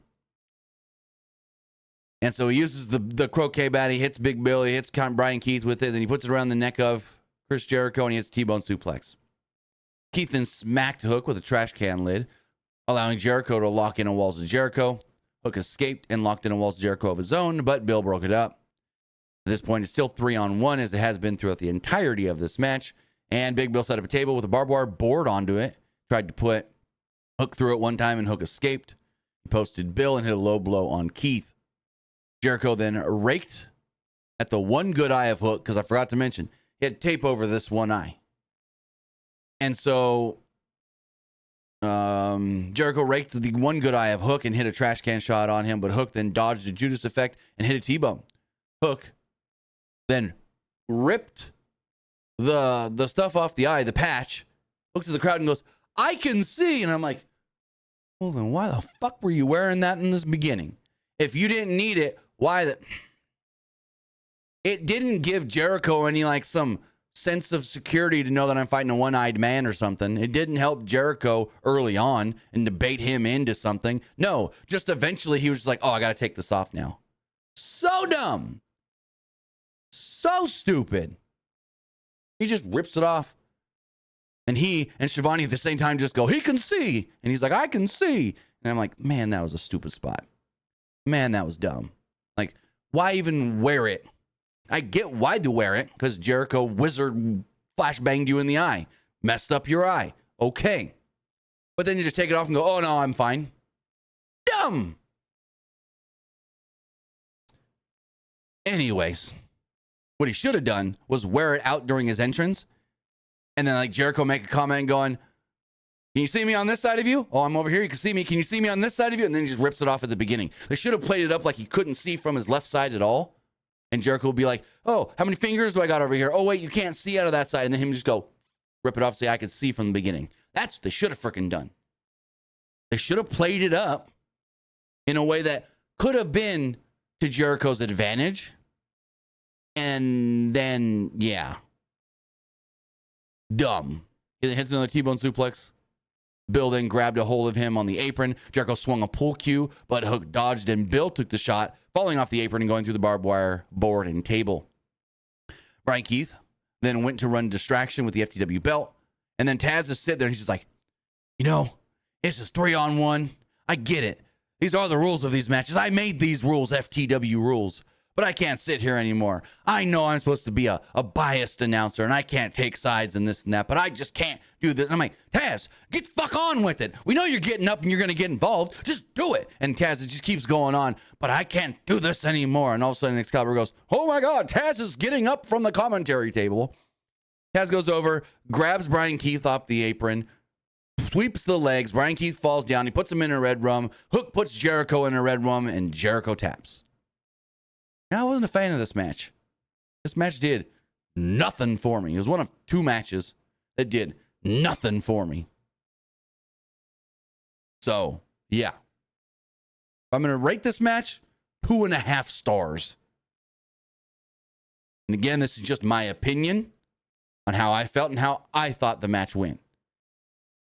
And so he uses the croquet bat. He hits Big Bill. He hits Brian Keith with it. Then he puts it around the neck of Chris Jericho and he hits T-bone suplex. Keith then smacked Hook with a trash can lid, allowing Jericho to lock in on walls of Jericho. Hook escaped and locked in on walls of Jericho of his own, but Bill broke it up. At this point, it's still 3-on-1 as it has been throughout the entirety of this match. And Big Bill set up a table with a barbed wire board onto it. Tried to put Hook through it one time and Hook escaped. He posted Bill and hit a low blow on Keith. Jericho then raked at the one good eye of Hook, because I forgot to mention, he had tape over this one eye. And so Jericho raked the one good eye of Hook and hit a trash can shot on him, but Hook then dodged a Judas effect and hit a T-bone. Hook then ripped the stuff off the eye, the patch, looks at the crowd and goes, I can see. And I'm like, well, then why the fuck were you wearing that in this beginning? If you didn't need it, why the... It didn't give Jericho any like some sense of security to know that I'm fighting a one-eyed man or something. It didn't help Jericho early on and to bait him into something. No, just eventually he was just like, oh, I got to take this off now. So dumb. So stupid. He just rips it off. And he and Shivani at the same time just go, he can see. And he's like, I can see. And I'm like, man, that was a stupid spot. Man, that was dumb. Like, why even wear it? I get why to wear it, because Jericho wizard flashbanged you in the eye. Messed up your eye. Okay. But then you just take it off and go, oh, no, I'm fine. Dumb. Anyways, what he should have done was wear it out during his entrance. And then like Jericho make a comment going, can you see me on this side of you? Oh, I'm over here. You can see me. Can you see me on this side of you? And then he just rips it off at the beginning. They should have played it up like he couldn't see from his left side at all. And Jericho will be like, oh, how many fingers do I got over here? Oh, wait, you can't see out of that side. And then him just go, rip it off, say, I could see from the beginning. That's what they should have freaking done. They should have played it up in a way that could have been to Jericho's advantage. And then, yeah. Dumb. He hits another T-bone suplex. Bill then grabbed a hold of him on the apron. Jericho swung a pull cue, but Hook dodged and Bill took the shot, falling off the apron and going through the barbed wire board and table. Brian Keith then went to run distraction with the FTW belt. And then Taz is sitting there and he's just like, you know, it's just 3-on-1. I get it. These are the rules of these matches. I made these rules, FTW rules. But I can't sit here anymore. I know I'm supposed to be a biased announcer and I can't take sides and this and that, but I just can't do this. And I'm like, Taz, get fuck on with it. We know you're getting up and you're going to get involved. Just do it. And Taz, it just keeps going on, but I can't do this anymore. And all of a sudden Excalibur goes, oh my God, Taz is getting up from the commentary table. Taz goes over, grabs Brian Keith off the apron, sweeps the legs. Brian Keith falls down. He puts him in a red room. Hook puts Jericho in a red room and Jericho taps. Now, I wasn't a fan of this match. This match did nothing for me. It was one of two matches that did nothing for me. So, yeah. If I'm going to rate this match, 2.5 stars. And again, this is just my opinion on how I felt and how I thought the match went.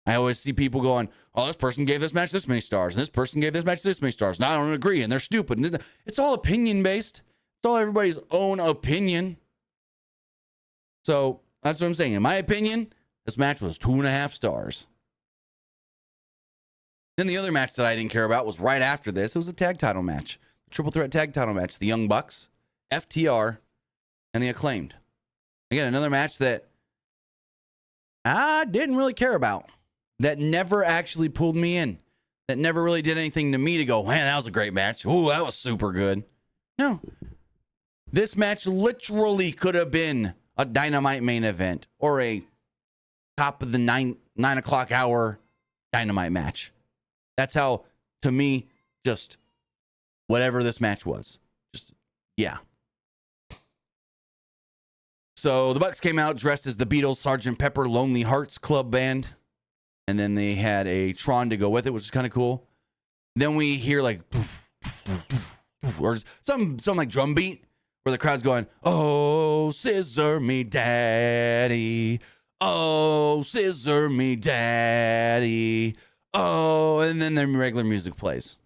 I always see people going, oh, this person gave this match this many stars, and this person gave this match this many stars, and I don't agree, and they're stupid. And it's all opinion-based. It's all everybody's own opinion. So that's what I'm saying. In my opinion, this match was 2.5 stars. Then the other match that I didn't care about was right after this. It was a tag title match. Triple threat tag title match. The Young Bucks, FTR, and the Acclaimed. Again, another match that I didn't really care about. That never actually pulled me in. That never really did anything to me to go, man, that was a great match. Ooh, that was super good. No. This match literally could have been a Dynamite main event or a top of the 9 o'clock hour Dynamite match. That's how, to me, just whatever this match was. Just, yeah. So the Bucks came out dressed as the Beatles, Sgt. Pepper, Lonely Hearts Club Band. And then they had a Tron to go with it, which is kind of cool. Then we hear like, or some like drum beat where the crowd's going, oh, scissor me daddy. Oh, scissor me daddy. Oh, and then the regular music plays.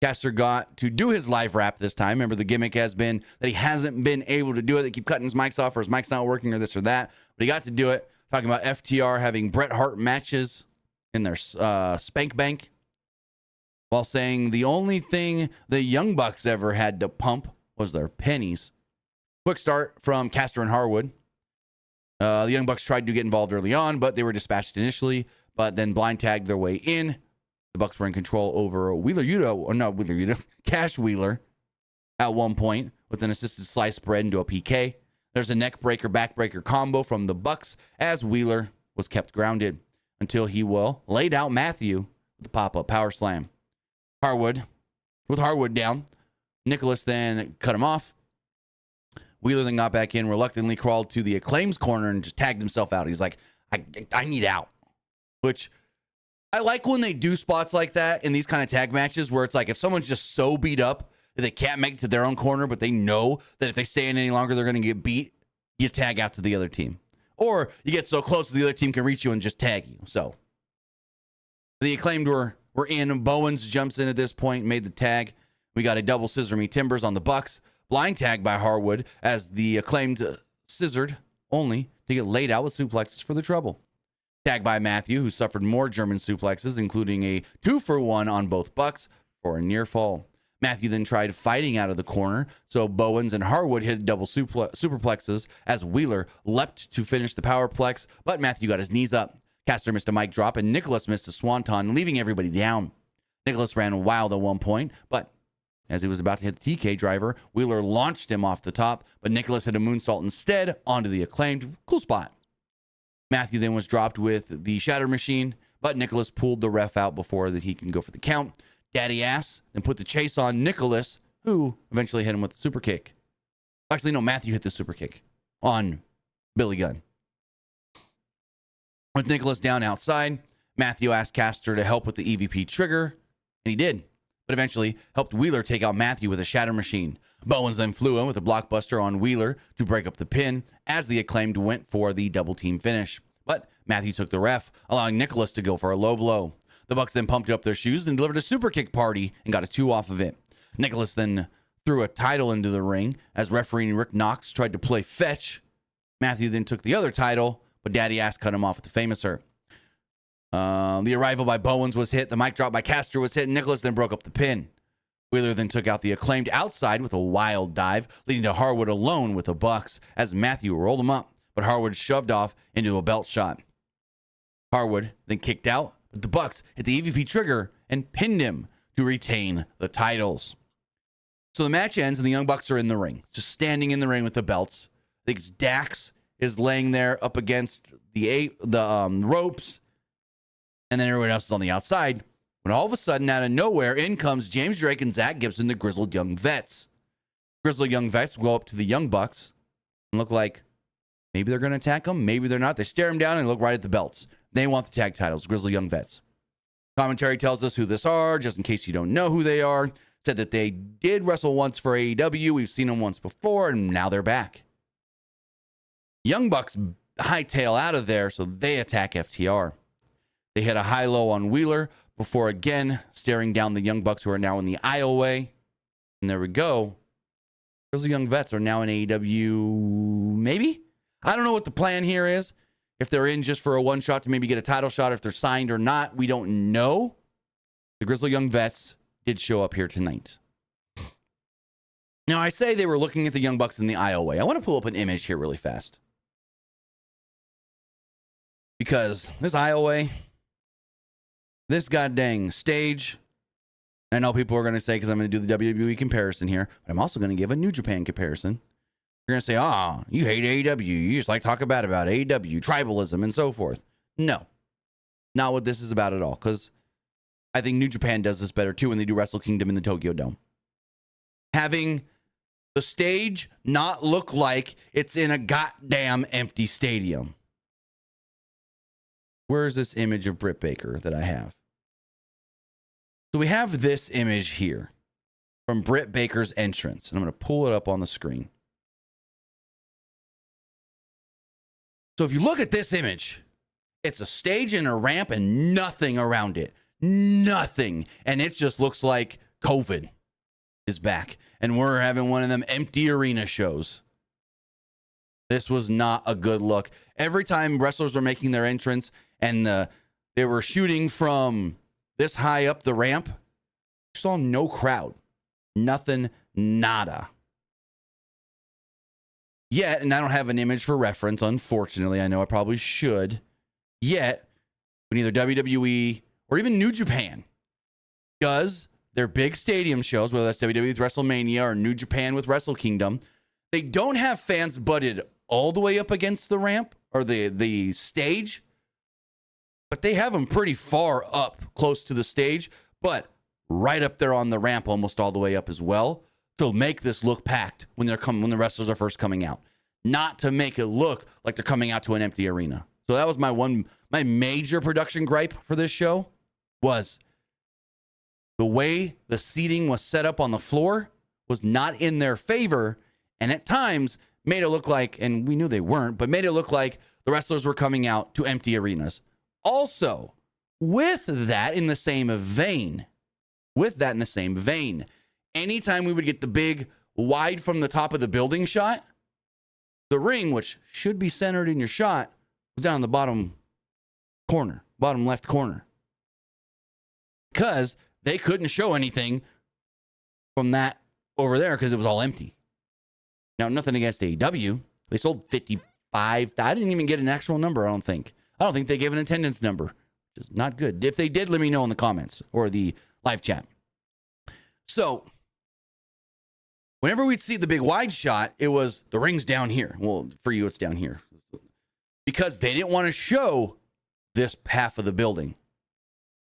Caster got to do his live rap this time. Remember, the gimmick has been that he hasn't been able to do it. They keep cutting his mics off, or his mic's not working, or this or that. But he got to do it. Talking about FTR having Bret Hart matches in their Spank Bank, while saying the only thing the Young Bucks ever had to pump was their pennies. Quick start from Caster and Harwood. The Young Bucks tried to get involved early on, but they were dispatched initially, but then blind tagged their way in. The Bucks were in control over Cash Wheeler at one point with an assisted slice spread into a PK. There's a neck breaker, back breaker combo from the Bucks as Wheeler was kept grounded until he laid out Matthew with the pop-up power slam. Harwood down. Nicholas then cut him off. Wheeler then got back in, reluctantly crawled to the Acclaim's corner and just tagged himself out. He's like, I need out. Which I like when they do spots like that in these kind of tag matches where it's like if someone's just so beat up that they can't make it to their own corner, but they know that if they stay in any longer, they're going to get beat, you tag out to the other team. Or you get so close that the other team can reach you and just tag you. So the Acclaimed were in. Bowens jumps in at this point, made the tag. We got a double scissor me timbers on the Bucks. Blind tag by Harwood as the Acclaimed scissored only to get laid out with suplexes for the trouble. Tag by Matthew, who suffered more German suplexes, including a 2-for-1 on both Bucks for a near fall. Matthew then tried fighting out of the corner, so Bowens and Harwood hit double superplexes as Wheeler leapt to finish the powerplex, but Matthew got his knees up. Caster missed a mic drop, and Nicholas missed a swanton, leaving everybody down. Nicholas ran wild at one point, but as he was about to hit the TK driver, Wheeler launched him off the top, but Nicholas hit a moonsault instead onto the Acclaimed. Cool spot. Matthew then was dropped with the Shatter Machine, but Nicholas pulled the ref out before that he can go for the count. Daddy ass, then put the chase on Nicholas, who eventually hit him with the super kick. Actually, no, Matthew hit the super kick on Billy Gunn. With Nicholas down outside, Matthew asked Caster to help with the EVP trigger, and he did, but eventually helped Wheeler take out Matthew with a Shatter Machine. Bowens then flew in with a blockbuster on Wheeler to break up the pin as the Acclaimed went for the double team finish. But Matthew took the ref, allowing Nicholas to go for a low blow. The Bucks then pumped up their shoes and delivered a super kick party and got a 2 off of it. Nicholas then threw a title into the ring as referee Rick Knox tried to play fetch. Matthew then took the other title, but Daddy Ass cut him off with the famous hurt. The arrival by Bowens was hit. The mic drop by Caster was hit. And Nicholas then broke up the pin. Wheeler then took out the Acclaimed outside with a wild dive, leading to Harwood alone with the Bucks as Matthew rolled him up, but Harwood shoved off into a belt shot. Harwood then kicked out, but the Bucks hit the EVP trigger and pinned him to retain the titles. So the match ends and the Young Bucks are in the ring, just standing in the ring with the belts. I think it's Dax is laying there up against the ropes, and then everyone else is on the outside. When all of a sudden, out of nowhere, in comes James Drake and Zach Gibson, the Grizzled Young Vets. Grizzled Young Vets go up to the Young Bucks and look like maybe they're going to attack them, maybe they're not. They stare them down and look right at the belts. They want the tag titles, Grizzled Young Vets. Commentary tells us who this are, just in case you don't know who they are. Said that they did wrestle once for AEW. We've seen them once before, and now they're back. Young Bucks hightail out of there, so they attack FTR. They hit a high-low on Wheeler before again staring down the Young Bucks, who are now in the aisleway. And there we go. Those Young Vets are now in AEW, maybe? I don't know what the plan here is. If they're in just for a one shot to maybe get a title shot, if they're signed or not, we don't know. The Grizzled Young Vets did show up here tonight. Now, I say they were looking at the Young Bucks in the aisleway. I want to pull up an image here really fast. Because this aisleway, this goddamn stage, I know people are going to say, because I'm going to do the WWE comparison here, but I'm also going to give a New Japan comparison. You're going to say, you hate AEW. You just like talk about AEW, tribalism, and so forth. No. Not what this is about at all, because I think New Japan does this better, too, when they do Wrestle Kingdom in the Tokyo Dome. Having the stage not look like it's in a goddamn empty stadium. Where's this image of Britt Baker that I have? So we have this image here from Britt Baker's entrance, and I'm going to pull it up on the screen. So if you look at this image, it's a stage and a ramp and nothing around it. Nothing. And it just looks like COVID is back. And we're having one of them empty arena shows. This was not a good look. Every time wrestlers were making their entrance and they were shooting from this high up the ramp, you saw no crowd. Nothing, nada. Yet, and I don't have an image for reference, unfortunately. I know I probably should. Yet, when either WWE or even New Japan does their big stadium shows, whether that's WWE with WrestleMania or New Japan with Wrestle Kingdom, they don't have fans butted all the way up against the ramp or the stage, but they have them pretty far up, close to the stage, but right up there on the ramp, almost all the way up as well, to make this look packed when the wrestlers are first coming out, not to make it look like they're coming out to an empty arena. So that was my major production gripe for this show, was the way the seating was set up on the floor was not in their favor, and at times made it look like, and we knew they weren't, but made it look like the wrestlers were coming out to empty arenas. Also, with that in the same vein, anytime we would get the big wide from the top of the building shot, the ring, which should be centered in your shot, was down in the bottom left corner. Because they couldn't show anything from that over there because it was all empty. Now, nothing against AEW. They sold 55. I didn't even get an actual number, I don't think. I don't think they gave an attendance number, which is not good. If they did, let me know in the comments or the live chat. So, whenever we'd see the big wide shot, it was the ring's down here. Well, for you, it's down here. Because they didn't want to show this half of the building.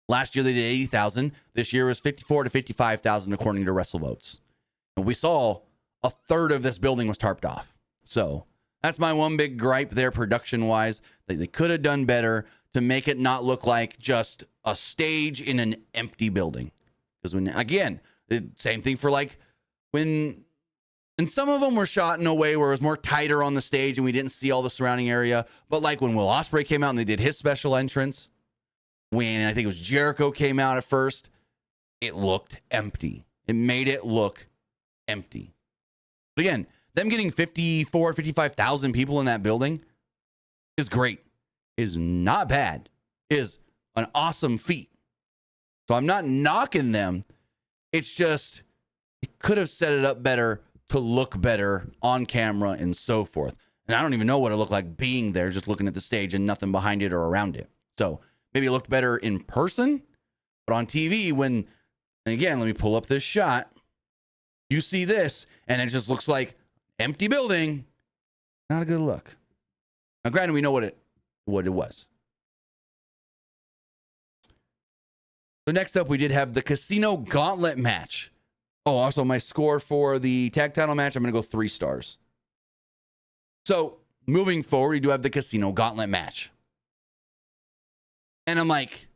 Last year, they did 80,000. This year was 54 to 55,000, according to WrestleVotes. And we saw a third of this building was tarped off. So that's my one big gripe there, production-wise. They could have done better to make it not look like just a stage in an empty building. Because again, the same thing for when, and some of them were shot in a way where it was more tighter on the stage and we didn't see all the surrounding area. But like when Will Ospreay came out and they did his special entrance, when I think it was Jericho came out at first, it looked empty. It made it look empty. But again, them getting 54, 55,000 people in that building is great. Is not bad. Is an awesome feat. So I'm not knocking them. It's just, it could have set it up better to look better on camera and so forth. And I don't even know what it looked like being there, just looking at the stage and nothing behind it or around it. So maybe it looked better in person, but on TV and again, let me pull up this shot. You see this, and it just looks like empty building. Not a good look. Now, granted, we know what it was. So next up, we did have the Casino Gauntlet match. Oh, also my score for the tag title match, I'm going to go 3 stars. So moving forward, we do have the Casino Gauntlet match. And I'm like,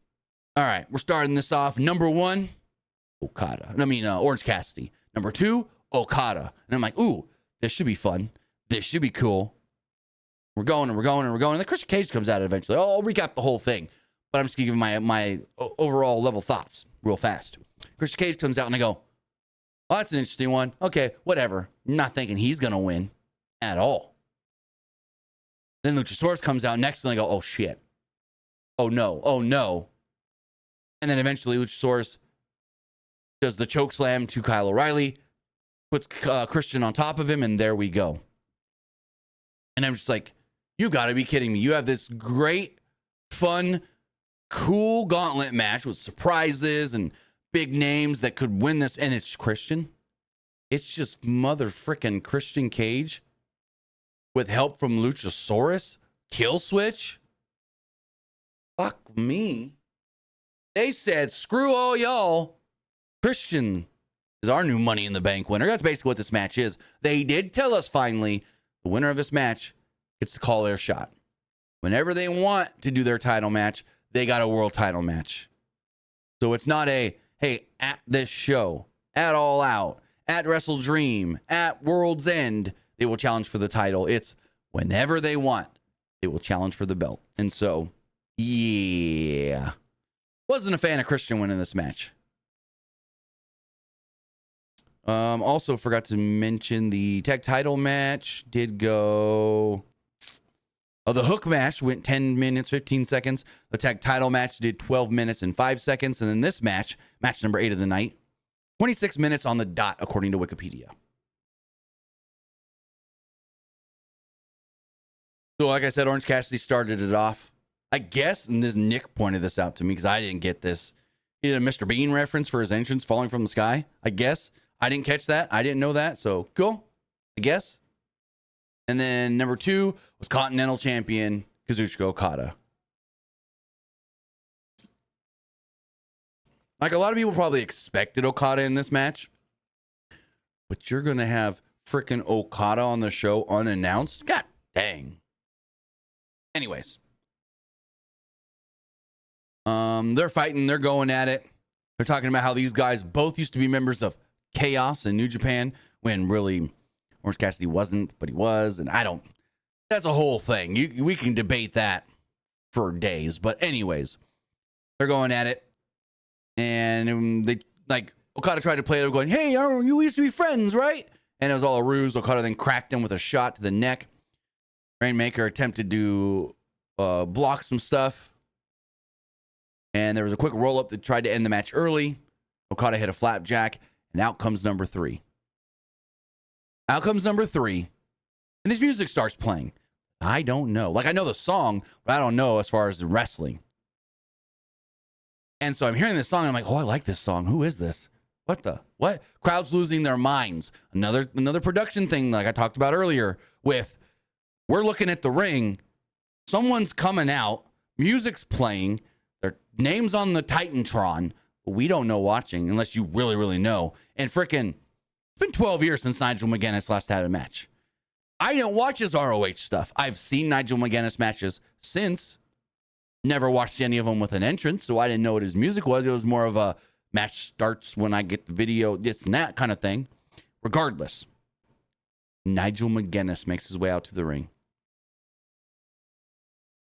all right, we're starting this off. Number 1, Orange Cassidy. Number 2, Okada. And I'm like, ooh, this should be fun. This should be cool. We're going and we're going and we're going. And then Christian Cage comes out eventually. I'll recap the whole thing, but I'm just going to give my overall level thoughts real fast. Christian Cage comes out and I go, oh, that's an interesting one. Okay, whatever. I'm not thinking he's going to win at all. Then Luchasaurus comes out next and I go, oh, shit. Oh, no. Oh, no. And then eventually Luchasaurus does the choke slam to Kyle O'Reilly, puts Christian on top of him, and there we go. And I'm just like, you got to be kidding me. You have this great, fun, cool gauntlet match with surprises and big names that could win this, and it's Christian. It's just mother frickin' Christian Cage with help from Luchasaurus. Kill switch. Fuck me. They said, screw all y'all. Christian is our new Money in the Bank winner. That's basically what this match is. They did tell us finally the winner of this match gets to call their shot. Whenever they want to do their title match, they got a world title match. So it's not a, hey, at this show, at All Out, at Wrestle Dream, at World's End, they will challenge for the title. It's whenever they want, they will challenge for the belt. And so, yeah. Wasn't a fan of Christian winning this match. Also forgot to mention the tag title match did go. Oh, the hook match went 10 minutes, 15 seconds. The tag title match did 12 minutes and 5 seconds. And then this match, match number 8 of the night, 26 minutes on the dot, according to Wikipedia. So, like I said, Orange Cassidy started it off. I guess, and this Nick pointed this out to me because I didn't get this. He did a Mr. Bean reference for his entrance falling from the sky, I guess. I didn't catch that. I didn't know that. So, cool, I guess. And then number 2 was Continental Champion Kazuchika Okada. Like, a lot of people probably expected Okada in this match, but you're going to have freaking Okada on the show unannounced? God dang. Anyways. They're fighting. They're going at it. They're talking about how these guys both used to be members of Chaos in New Japan when really Orange Cassidy wasn't, but he was. And that's a whole thing. We can debate that for days. But anyways, they're going at it. And they, like, Okada tried to play it going, hey, you used to be friends, right? And it was all a ruse. Okada then cracked him with a shot to the neck. Rainmaker attempted to block some stuff. And there was a quick roll-up that tried to end the match early. Okada hit a flapjack, and out comes number 3. Out comes number 3, and this music starts playing. I don't know. Like, I know the song, but I don't know as far as the wrestling. And so I'm hearing this song, and I'm like, oh, I like this song. Who is this? What? Crowd's losing their minds. Another production thing like I talked about earlier with, we're looking at the ring, someone's coming out, music's playing, their name's on the Titantron, but we don't know watching unless you really, really know. And frickin', it's been 12 years since Nigel McGuinness last had a match. I didn't watch his ROH stuff. I've seen Nigel McGuinness matches since. Never watched any of them with an entrance, so I didn't know what his music was. It was more of a match starts when I get the video, this and that kind of thing. Regardless, Nigel McGuinness makes his way out to the ring.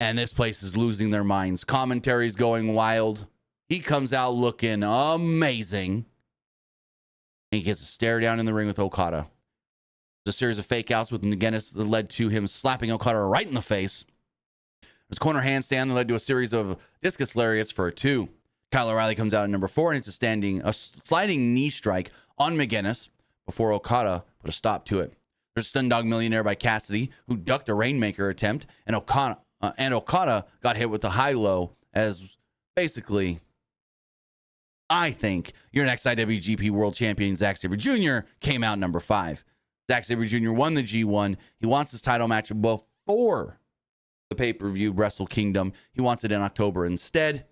And this place is losing their minds. Commentary's going wild. He comes out looking amazing. And he gets a stare down in the ring with Okada. There's a series of fake outs with McGuinness that led to him slapping Okada right in the face. There's a corner handstand that led to a series of discus lariats for a 2. Kyle O'Reilly comes out at number 4 and it's a sliding knee strike on McGuinness before Okada put a stop to it. There's a stun dog millionaire by Cassidy who ducked a Rainmaker attempt, and Okada got hit with the high-low as basically, I think, your next IWGP World Champion, Zack Sabre Jr., came out number 5. Zack Sabre Jr. won the G1. He wants his title match before the pay-per-view Wrestle Kingdom. He wants it in October instead.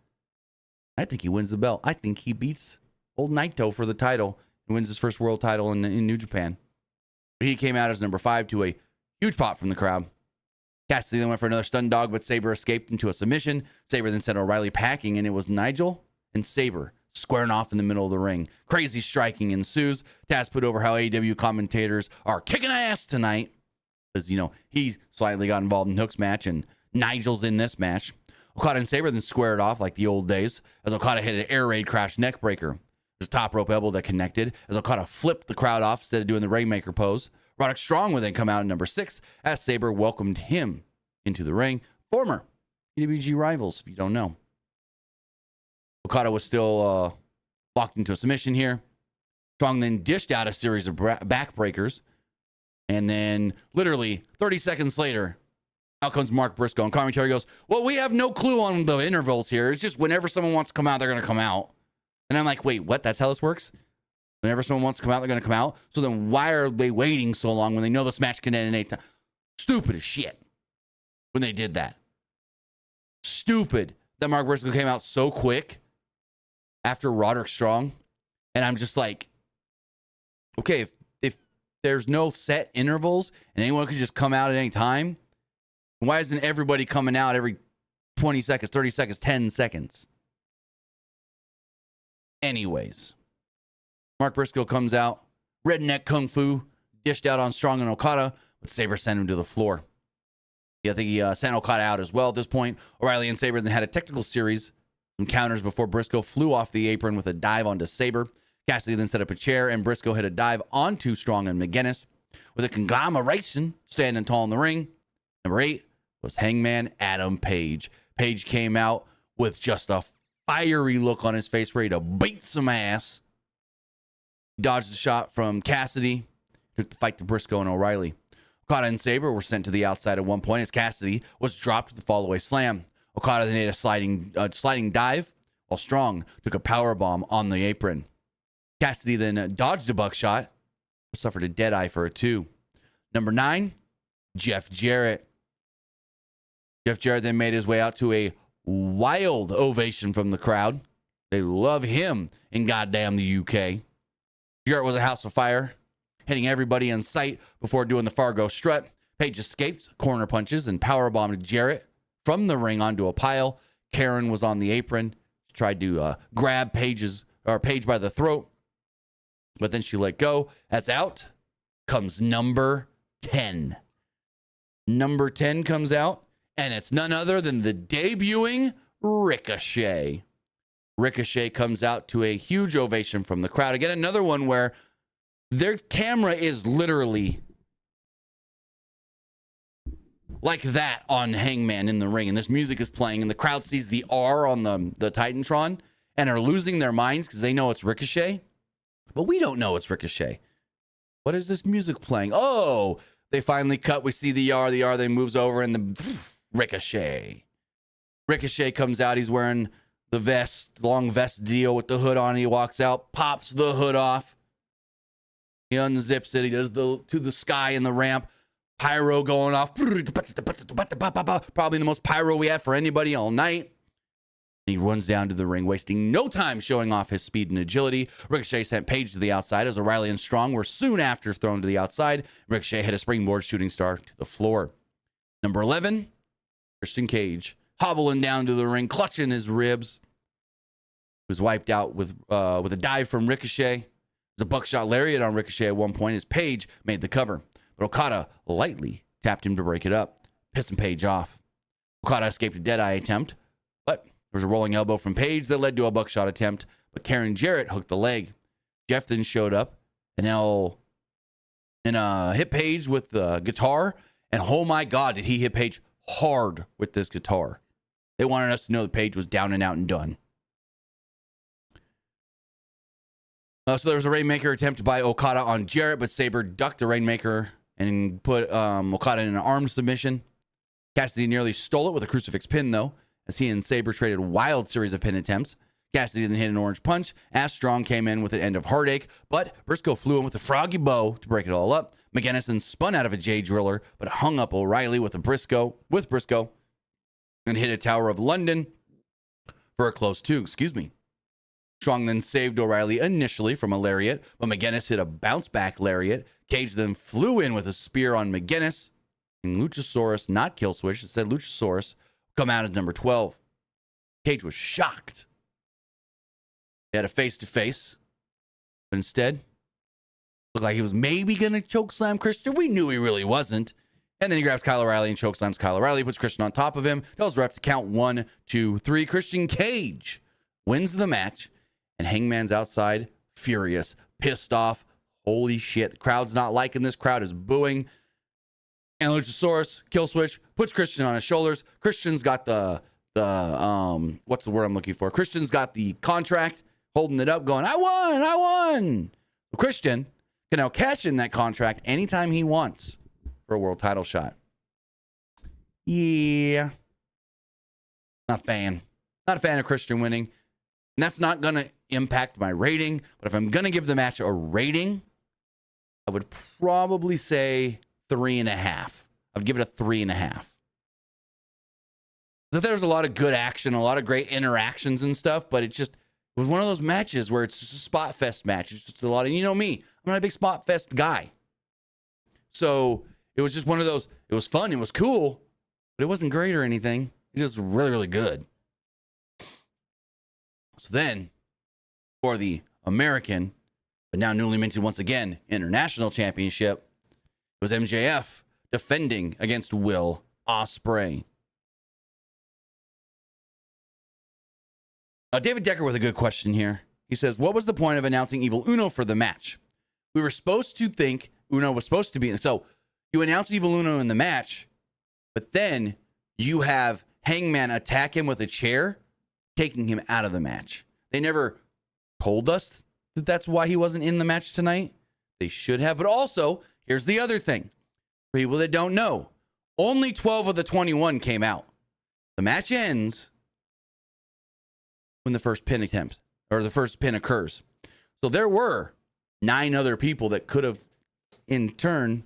I think he wins the belt. I think he beats old Naito for the title and wins his first world title in New Japan. But he came out as number 5 to a huge pop from the crowd. Cassidy then went for another stun dog, but Sabre escaped into a submission. Sabre then sent O'Reilly packing, and it was Nigel and Sabre squaring off in the middle of the ring. Crazy striking ensues. Taz put over how AEW commentators are kicking ass tonight. because, he slightly got involved in Hook's match, and Nigel's in this match. Okada and Sabre then squared off like the old days as Okada hit an air raid crash neck breaker. There's a top rope elbow that connected as Okada flipped the crowd off instead of doing the Rainmaker pose. Roderick Strong would then come out in number 6 as Sabre welcomed him into the ring. Former PWG rivals, if you don't know. Okada was still locked into a submission here. Strong then dished out a series of backbreakers. And then literally 30 seconds later, out comes Mark Briscoe. And commentary goes, well, we have no clue on the intervals here. It's just whenever someone wants to come out, they're going to come out. And I'm like, wait, what? That's how this works? Whenever someone wants to come out, they're going to come out? So then why are they waiting so long when they know this match can end in 8 times? Stupid as shit when they did that. Stupid that Mark Briscoe came out so quick after Roderick Strong. And I'm just like, okay, if there's no set intervals and anyone could just come out at any time, why isn't everybody coming out every 20 seconds, 30 seconds, 10 seconds? Anyways, Mark Briscoe comes out, redneck kung fu, dished out on Strong and Okada, but Sabre sent him to the floor. Yeah, I think he sent Okada out as well at this point. O'Reilly and Sabre then had a technical series, some counters before Briscoe flew off the apron with a dive onto Sabre. Cassidy then set up a chair, and Briscoe hit a dive onto Strong and McGinnis with a conglomeration standing tall in the ring. Number 8 was Hangman Adam Page. Page came out with just a fiery look on his face, ready to beat some ass. Dodged the shot from Cassidy. Took the fight to Briscoe and O'Reilly. Okada and Sabre were sent to the outside at one point as Cassidy was dropped with the fallaway slam. Okada then made a sliding dive, while Strong took a powerbomb on the apron. Cassidy then dodged a buckshot, but suffered a dead eye for a 2. Number 9, Jeff Jarrett. Jeff Jarrett then made his way out to a wild ovation from the crowd. They love him in goddamn the UK. Jarrett was a house of fire, hitting everybody in sight before doing the Fargo strut. Page escaped corner punches and powerbombed Jarrett from the ring onto a pile. Karen was on the apron, tried to grab Paige by the throat, but then she let go. As out comes number 10. Number 10 comes out, and it's none other than the debuting Ricochet. Ricochet comes out to a huge ovation from the crowd. Again, another one where their camera is literally like that on Hangman in the ring, and this music is playing, and the crowd sees the R on the Titantron and are losing their minds because they know it's Ricochet, but we don't know it's Ricochet. What is this music playing? Oh, they finally cut. We see the R then moves over, and the Ricochet. Ricochet comes out. He's wearing the vest, long vest deal with the hood on. He walks out, pops the hood off. He unzips it. He does to the sky in the ramp. Pyro going off. Probably the most pyro we had for anybody all night. He runs down to the ring, wasting no time showing off his speed and agility. Ricochet sent Page to the outside as O'Reilly and Strong were soon after thrown to the outside. Ricochet hit a springboard shooting star to the floor. Number 11, Christian Cage, hobbling down to the ring, clutching his ribs. He was wiped out with a dive from Ricochet. There's a buckshot lariat on Ricochet at one point as Page made the cover, but Okada lightly tapped him to break it up, pissing Page off. Okada escaped a deadeye attempt, but there was a rolling elbow from Page that led to a buckshot attempt, but Karen Jarrett hooked the leg. Jeff then showed up and hit Page with the guitar, and oh my God, did he hit Page hard with this guitar. They wanted us to know that Page was down and out and done. So there was a Rainmaker attempt by Okada on Jarrett, but Sabre ducked the Rainmaker and put Okada in an arm submission. Cassidy nearly stole it with a crucifix pin, though, as he and Sabre traded a wild series of pin attempts. Cassidy then hit an orange punch as Strong came in with an end of heartache, but Briscoe flew in with a froggy bow to break it all up. McGinnis then spun out of a J Driller, but hung up O'Reilly with Briscoe, and hit a Tower of London for a close 2. Strong then saved O'Reilly initially from a lariat, but McGinnis hit a bounce-back lariat. Cage then flew in with a spear on McGinnis. And Luchasaurus, not Kill Switch, it said Luchasaurus, come out as number 12. Cage was shocked. He had a face-to-face, but instead, looked like he was maybe going to chokeslam Christian. We knew he really wasn't. And then he grabs Kyle O'Reilly and chokeslams Kyle O'Reilly, puts Christian on top of him, tells the ref to count 1, 2, 3. Christian Cage wins the match, and Hangman's outside, furious, pissed off. Holy shit, the crowd's not liking this. Crowd is booing. And Luchasaurus, kill switch, puts Christian on his shoulders. Christian's got the what's the word I'm looking for? Christian's got the contract, holding it up, going, I won. Christian can now cash in that contract anytime he wants for a world title shot. Yeah. Not a fan of Christian winning. And that's not going to impact my rating. But if I'm going to give the match a rating, I would probably say 3.5. I'd give it a 3.5. So there's a lot of good action, a lot of great interactions and stuff, but it was one of those matches where it's just a spot fest match. It's just a lot of, you know me, I'm not a big spot fest guy. So it was just one of those, it was fun, it was cool, but it wasn't great or anything. It's just really, really good. So then, for the American, but now newly minted once again, International Championship, it was MJF defending against Will Ospreay. David Decker with a good question here. He says, what was the point of announcing Evil Uno for the match? We were supposed to think Uno was supposed to be. So you announce Evil Uno in the match, but then you have Hangman attack him with a chair, taking him out of the match. They never told us that that's why he wasn't in the match tonight. They should have. But also, here's the other thing. For people that don't know, only 12 of the 21 came out. The match ends when the first pin attempt or the first pin occurs. So there were 9 other people that could have in turn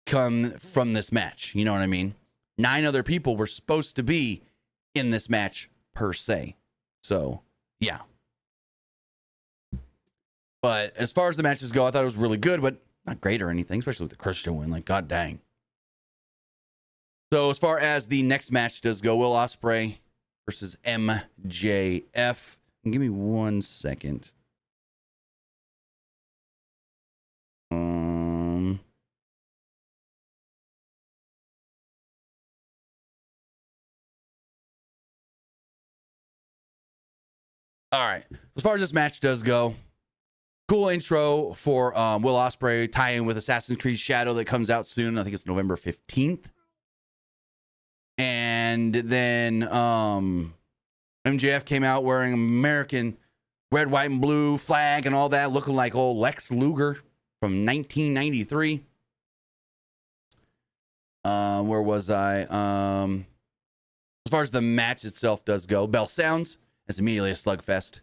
come from this match. You know what I mean? 9 other people were supposed to be in this match per se. So, yeah. But as far as the matches go, I thought it was really good, but not great or anything, especially with the Christian win. Like, god dang. So as far as the next match does go, Will Ospreay versus MJF. And give me 1 second. All right. As far as this match does go, cool intro for Will Ospreay, tie-in with Assassin's Creed Shadow that comes out soon. I think it's November 15th. And then MJF came out wearing American red, white, and blue flag and all that, looking like old Lex Luger from 1993. Where was I? As far as the match itself does go, bell sounds. It's immediately a slugfest.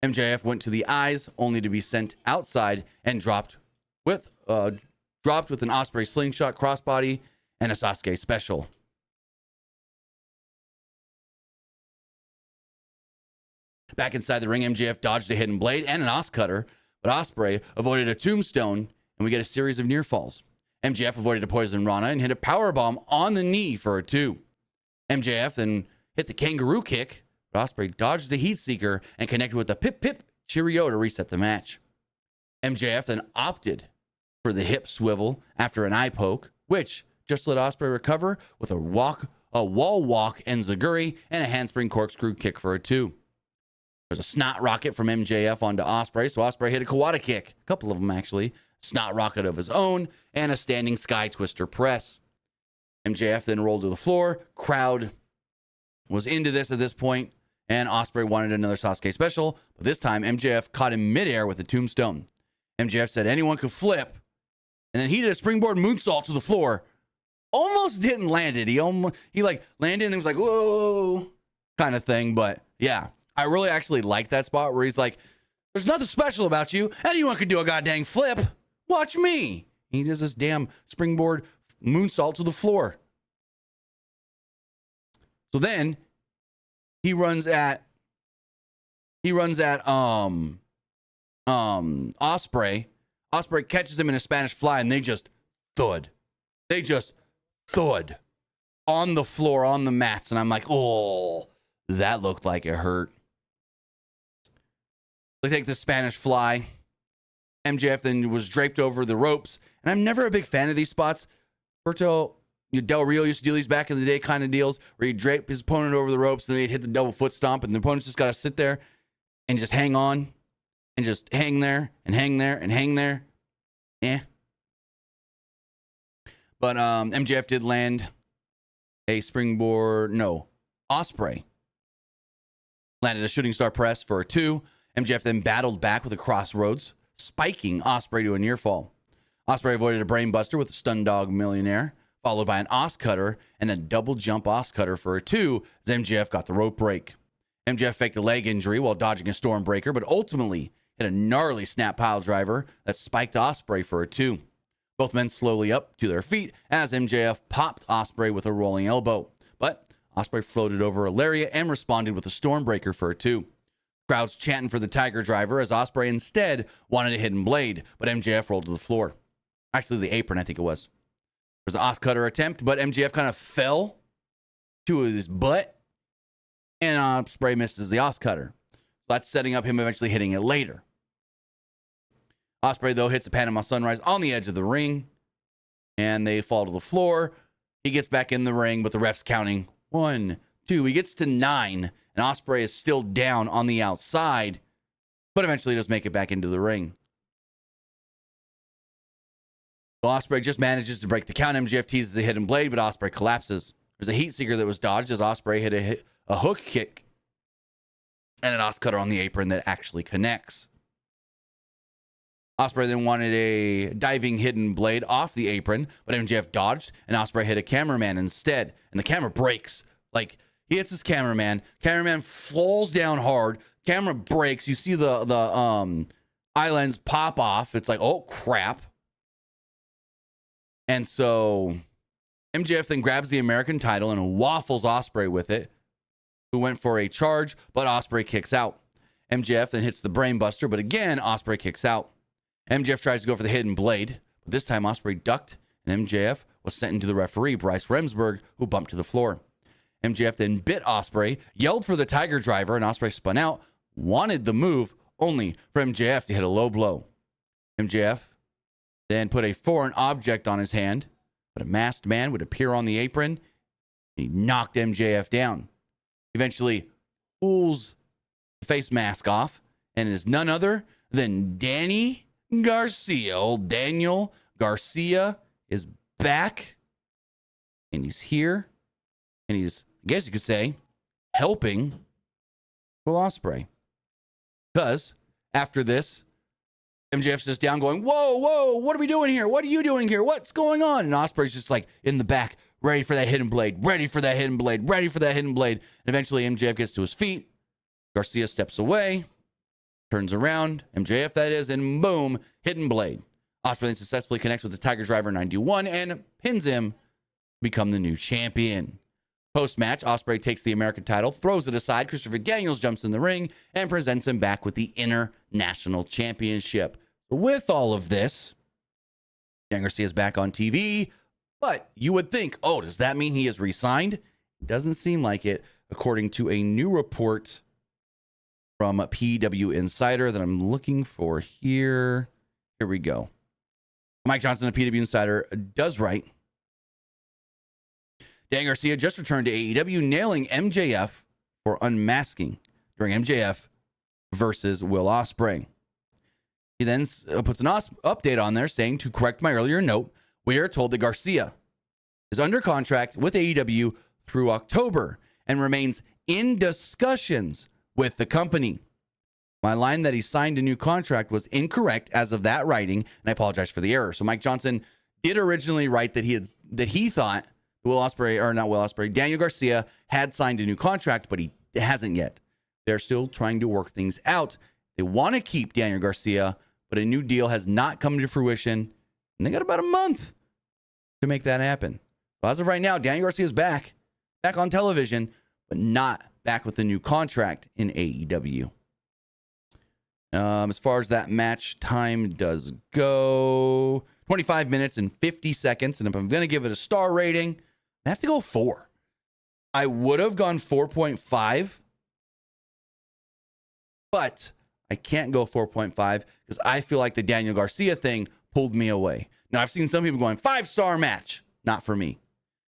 MJF went to the eyes, only to be sent outside and dropped with an Ospreay slingshot crossbody and a Sasuke special. Back inside the ring, MJF dodged a hidden blade and an Os cutter, but Ospreay avoided a tombstone, and we get a series of near falls. MJF avoided a poison Rana and hit a powerbomb on the knee for a 2. MJF then hit the kangaroo kick, but Ospreay dodged the heat seeker and connected with the pip pip cheerio to reset the match. MJF then opted for the hip swivel after an eye poke, which just let Ospreay recover with a wall walk enziguri and a handspring corkscrew kick for a 2. There's a snot rocket from MJF onto Ospreay, so Ospreay hit a Kawada kick, a couple of them actually, snot rocket of his own, and a standing sky twister press. MJF then rolled to the floor. Crowd was into this at this point, and Ospreay wanted another Sasuke special, but this time MJF caught him midair with a tombstone. MJF said anyone could flip, and then he did a springboard moonsault to the floor. Almost didn't land it. He like landed and it was like, whoa, kind of thing, but yeah. I really actually like that spot where he's like, there's nothing special about you. Anyone could do a goddamn flip. Watch me. He does this damn springboard moonsault to the floor. So then he runs at Ospreay. Ospreay catches him in a Spanish fly and they just thud. On the floor, on the mats. And I'm like, oh, that looked like it hurt. They take the Spanish fly. MJF then was draped over the ropes. And I'm never a big fan of these spots. Berto, Del Rio used to do these back in the day kind of deals where he'd drape his opponent over the ropes and then he'd hit the double foot stomp and the opponent's just got to sit there and just hang on and just hang there and hang there and hang there. Yeah. But MJF did land a springboard. No, Ospreay landed a shooting star press for a 2. MJF then battled back with a crossroads, spiking Ospreay to a near fall. Ospreay avoided a brain buster with a stun dog millionaire, followed by an Os cutter and a double jump Os cutter for a 2 as MJF got the rope break. MJF faked a leg injury while dodging a stormbreaker, but ultimately hit a gnarly snap pile driver that spiked Ospreay for a 2. Both men slowly up to their feet as MJF popped Ospreay with a rolling elbow, but Ospreay floated over a lariat and responded with a stormbreaker for a 2. Crowds chanting for the Tiger Driver as Ospreay instead wanted a hidden blade, but MJF rolled to the floor. Actually, the apron, I think it was. There was an Os cutter attempt, but MJF kind of fell to his butt, and Ospreay misses the Os cutter. So that's setting up him eventually hitting it later. Ospreay, though, hits a Panama Sunrise on the edge of the ring, and they fall to the floor. He gets back in the ring, but the ref's counting 1, 2. He gets to 9, and Ospreay is still down on the outside, but eventually does make it back into the ring. So Ospreay just manages to break the count. MJF teases a hidden blade, but Ospreay collapses. There's a heat seeker that was dodged as Ospreay hit a hook kick and an Os cutter on the apron that actually connects. Ospreay then wanted a diving hidden blade off the apron, but MJF dodged, and Ospreay hit a cameraman instead, and the camera breaks. Like, he hits his cameraman. Cameraman falls down hard. Camera breaks. You see the eye lens pop off. It's like, oh, crap. And so MJF then grabs the American title and waffles Ospreay with it, who went for a charge, but Ospreay kicks out. MJF then hits the brainbuster, but again, Ospreay kicks out. MJF tries to go for the hidden blade, but this time Ospreay ducked, and MJF was sent into the referee, Bryce Remsburg, who bumped to the floor. MJF then bit Ospreay, yelled for the Tiger Driver, and Ospreay spun out, wanted the move, only for MJF to hit a low blow. MJF then put a foreign object on his hand, but a masked man would appear on the apron. He knocked MJF down. Eventually pulls the face mask off, and is none other than Danny Garcia. Old Daniel Garcia is back, and he's here, and he's, I guess you could say, helping Will Ospreay. Because after this, MJF's just down going, whoa, what are we doing here? What are you doing here? What's going on? And Ospreay's just like in the back, ready for that hidden blade, ready for that hidden blade, ready for that hidden blade. And eventually MJF gets to his feet. Garcia steps away, turns around, MJF that is, and boom, hidden blade. Ospreay then successfully connects with the Tiger Driver 91 and pins him to become the new champion. Post-match, Ospreay takes the American title, throws it aside. Christopher Daniels jumps in the ring and presents him back with the International Championship. With all of this, Dan Garcia is back on TV, but you would think, oh, does that mean he is re-signed? Doesn't seem like it, according to a new report from PW Insider that I'm looking for here. Here we go. Mike Johnson of PW Insider does write, Dan Garcia just returned to AEW, nailing MJF for unmasking during MJF versus Will Ospreay. He then puts an update on there saying, to correct my earlier note, we are told that Garcia is under contract with AEW through October and remains in discussions with the company. My line that he signed a new contract was incorrect as of that writing, and I apologize for the error. So Mike Johnson did originally write that he thought Daniel Garcia had signed a new contract, but he hasn't yet. They're still trying to work things out. They want to keep Daniel Garcia, but a new deal has not come to fruition, and they got about a month to make that happen. So as of right now, Daniel Garcia is back on television, but not back with a new contract in AEW. As far as that match time does go, 25 minutes and 50 seconds, and if I'm going to give it a star rating, I have to go 4. I would have gone 4.5, but I can't go 4.5 because I feel like the Daniel Garcia thing pulled me away. Now, I've seen some people going 5-star match. not for me.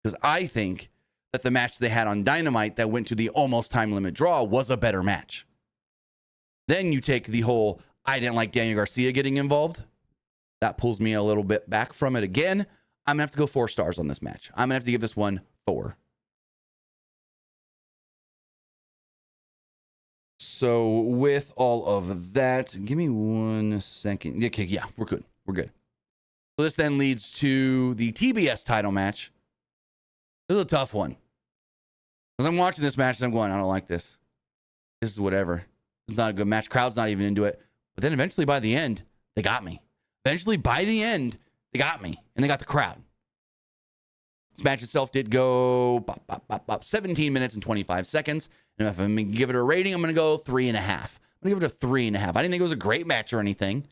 Because I think that the match they had on Dynamite that went to the almost time limit draw was a better match. Then you take the whole, I didn't like Daniel Garcia getting involved. That pulls me a little bit back from it again. I'm going to have to go 4 stars on this match. I'm going to have to give this one 4. So with all of that, give me 1 second. Okay, yeah, we're good. We're good. So this then leads to the TBS title match. This is a tough one. Because I'm watching this match and I'm going, I don't like this. This is whatever. It's not a good match. Crowd's not even into it. But then eventually by the end, they got me. Eventually by the end, they got me. And they got the crowd. This match itself did go 17 minutes and 25 seconds. And if I'm going to give it a rating, I'm going to go 3.5. I'm going to give it a 3.5. I didn't think it was a great match or anything.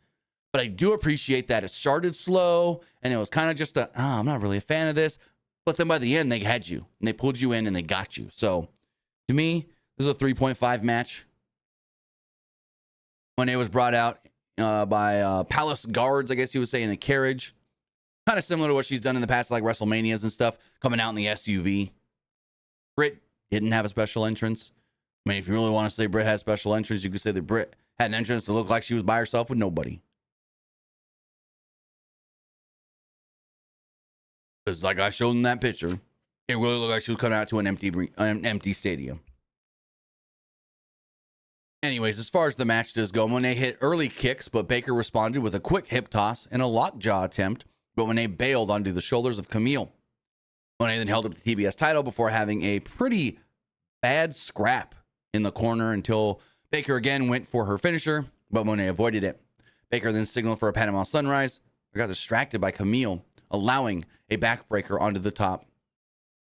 But I do appreciate that it started slow. And it was kind of just I'm not really a fan of this. But then by the end, they had you. And they pulled you in and they got you. So to me, this is a 3.5 match. When it was brought out by Palace Guards, I guess you would say, in a carriage. Kind of similar to what she's done in the past, like WrestleManias and stuff, coming out in the SUV. Britt didn't have a special entrance. I mean, if you really want to say Britt had a special entrance, you could say that Britt had an entrance that looked like she was by herself with nobody. Because like I showed in that picture, it really looked like she was coming out to an empty stadium. Anyways, as far as the match does go, Monet hit early kicks, but Baker responded with a quick hip toss and a lockjaw attempt, but Monet bailed onto the shoulders of Camille. Monet then held up the TBS title before having a pretty bad scrap in the corner until Baker again went for her finisher, but Monet avoided it. Baker then signaled for a Panama Sunrise, but got distracted by Camille, allowing a backbreaker onto the top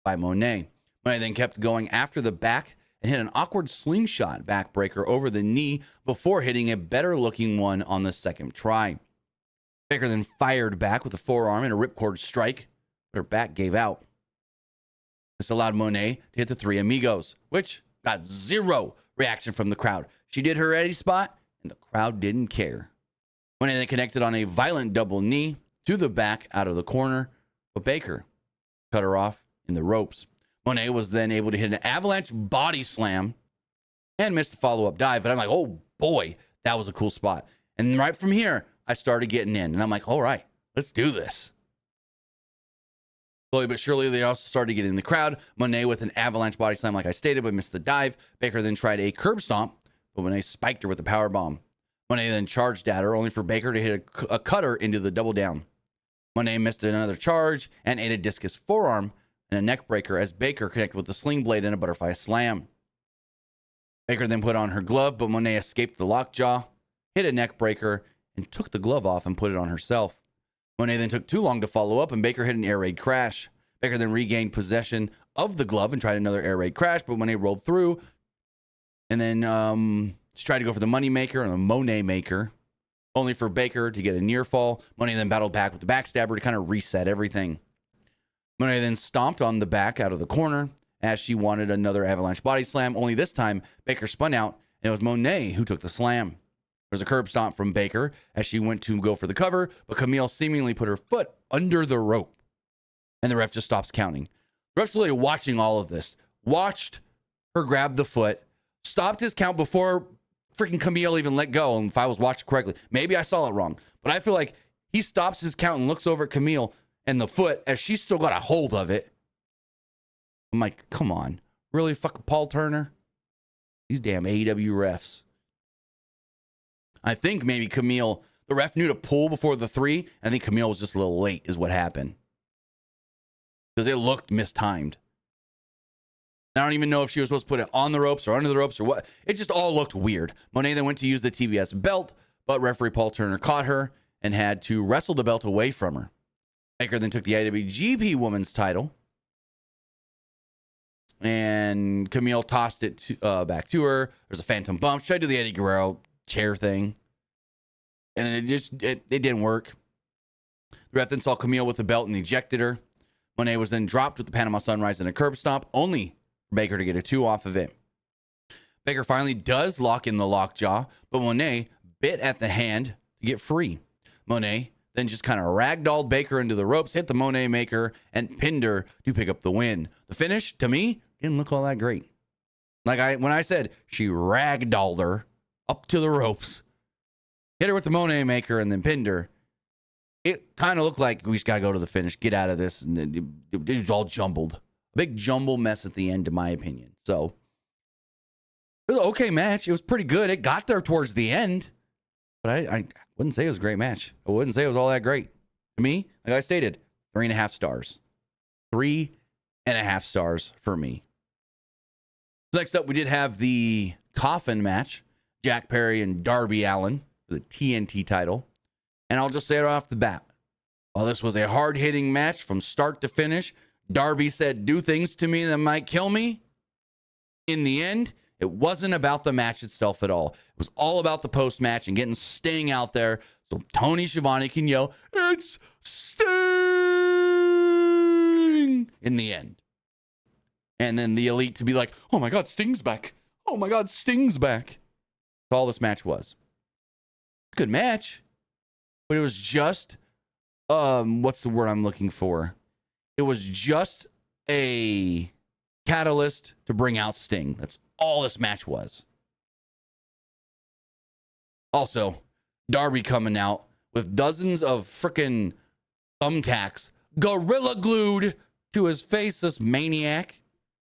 by Monet. Monet then kept going after the back and hit an awkward slingshot backbreaker over the knee before hitting a better-looking one on the second try. Baker then fired back with a forearm and a ripcord strike, but her back gave out. This allowed Monet to hit the Three Amigos, which got zero reaction from the crowd. She did her Eddie spot, and the crowd didn't care. Monet then connected on a violent double knee to the back out of the corner, but Baker cut her off in the ropes. Monet was then able to hit an avalanche body slam and missed the follow-up dive. But I'm like, oh boy, that was a cool spot. And right from here, I started getting in. And I'm like, all right, let's do this. Slowly but surely, they also started getting in the crowd. Monet with an avalanche body slam, like I stated, but missed the dive. Baker then tried a curb stomp, but Monet spiked her with a power bomb. Monet then charged at her, only for Baker to hit a cutter into the double down. Monet missed another charge and ate a discus forearm and a neck breaker as Baker connected with the sling blade and a butterfly slam. Baker then put on her glove, but Monet escaped the lockjaw, hit a neck breaker, and took the glove off and put it on herself. Monet then took too long to follow up, and Baker hit an air raid crash. Baker then regained possession of the glove and tried another air raid crash, but Monet rolled through. And then she tried to go for the money maker and the Monet maker, only for Baker to get a near fall. Monet then battled back with the backstabber to kind of reset everything. Monet then stomped on the back out of the corner as she wanted another avalanche body slam, only this time Baker spun out, and it was Monet who took the slam. There was a curb stomp from Baker as she went to go for the cover, but Camille seemingly put her foot under the rope, and the ref just stops counting. The ref's really watching all of this, watched her grab the foot, stopped his count before freaking Camille even let go, and if I was watching correctly, maybe I saw it wrong, but I feel like he stops his count and looks over at Camille and the foot as she's still got a hold of it. I'm like, come on. Really, fucking Paul Turner? These damn AEW refs. I think maybe Camille, the ref knew to pull before the 3. I think Camille was just a little late is what happened. Because it looked mistimed. I don't even know if she was supposed to put it on the ropes or under the ropes or what. It just all looked weird. Monet then went to use the TBS belt, but referee Paul Turner caught her and had to wrestle the belt away from her. Baker then took the IWGP Women's title, and Camille tossed it back to her. There's a phantom bump. She tried to do the Eddie Guerrero chair thing, and it didn't work. The ref then saw Camille with the belt and ejected her. Monet was then dropped with the Panama Sunrise and a curb stomp, only for Baker to get a 2 off of it. Baker finally does lock in the lockjaw, but Monet bit at the hand to get free. Monet then just kind of ragdolled Baker into the ropes, hit the Monet Maker, and pinned her to pick up the win. The finish, to me, didn't look all that great. When I said she ragdolled her up to the ropes, hit her with the Monet Maker, and then pinned her, it kind of looked like we just got to go to the finish, get out of this, and it was all jumbled. A big jumble mess at the end, in my opinion. So, it was an okay match. It was pretty good. It got there towards the end, but I wouldn't say it was a great match. I wouldn't say it was all that great. To me, like I stated, 3.5 stars. 3.5 stars for me. Next up, we did have the Coffin match. Jack Perry and Darby Allin for the TNT title. And I'll just say it off the bat. While this was a hard-hitting match from start to finish, Darby said, "Do things to me that might kill me." In the end, it wasn't about the match itself at all. It was all about the post-match and getting Sting out there so Tony Schiavone can yell, "It's Sting!" in the end. And then the Elite to be like, "Oh my God, Sting's back. Oh my God, Sting's back." That's all this match was. Good match. But it was just, what's the word I'm looking for? It was just a catalyst to bring out Sting. That's all this match was. Also, Darby coming out with dozens of freaking thumbtacks gorilla glued to his face, this maniac.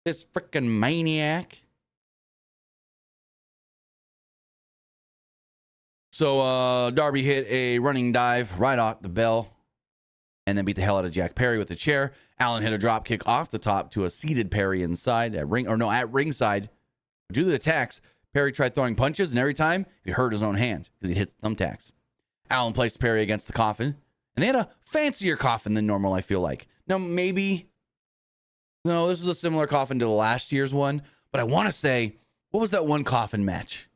This freaking maniac. So Darby hit a running dive right off the bell and then beat the hell out of Jack Perry with the chair. Allin hit a drop kick off the top to a seated Perry inside at ringside. Due to the attacks, Perry tried throwing punches, and every time he hurt his own hand because he hit the thumbtacks. Allin placed Perry against the coffin, and they had a fancier coffin than normal, I feel like. Now, maybe, no, this was a similar coffin to the last year's one, but I want to say, what was that one coffin match?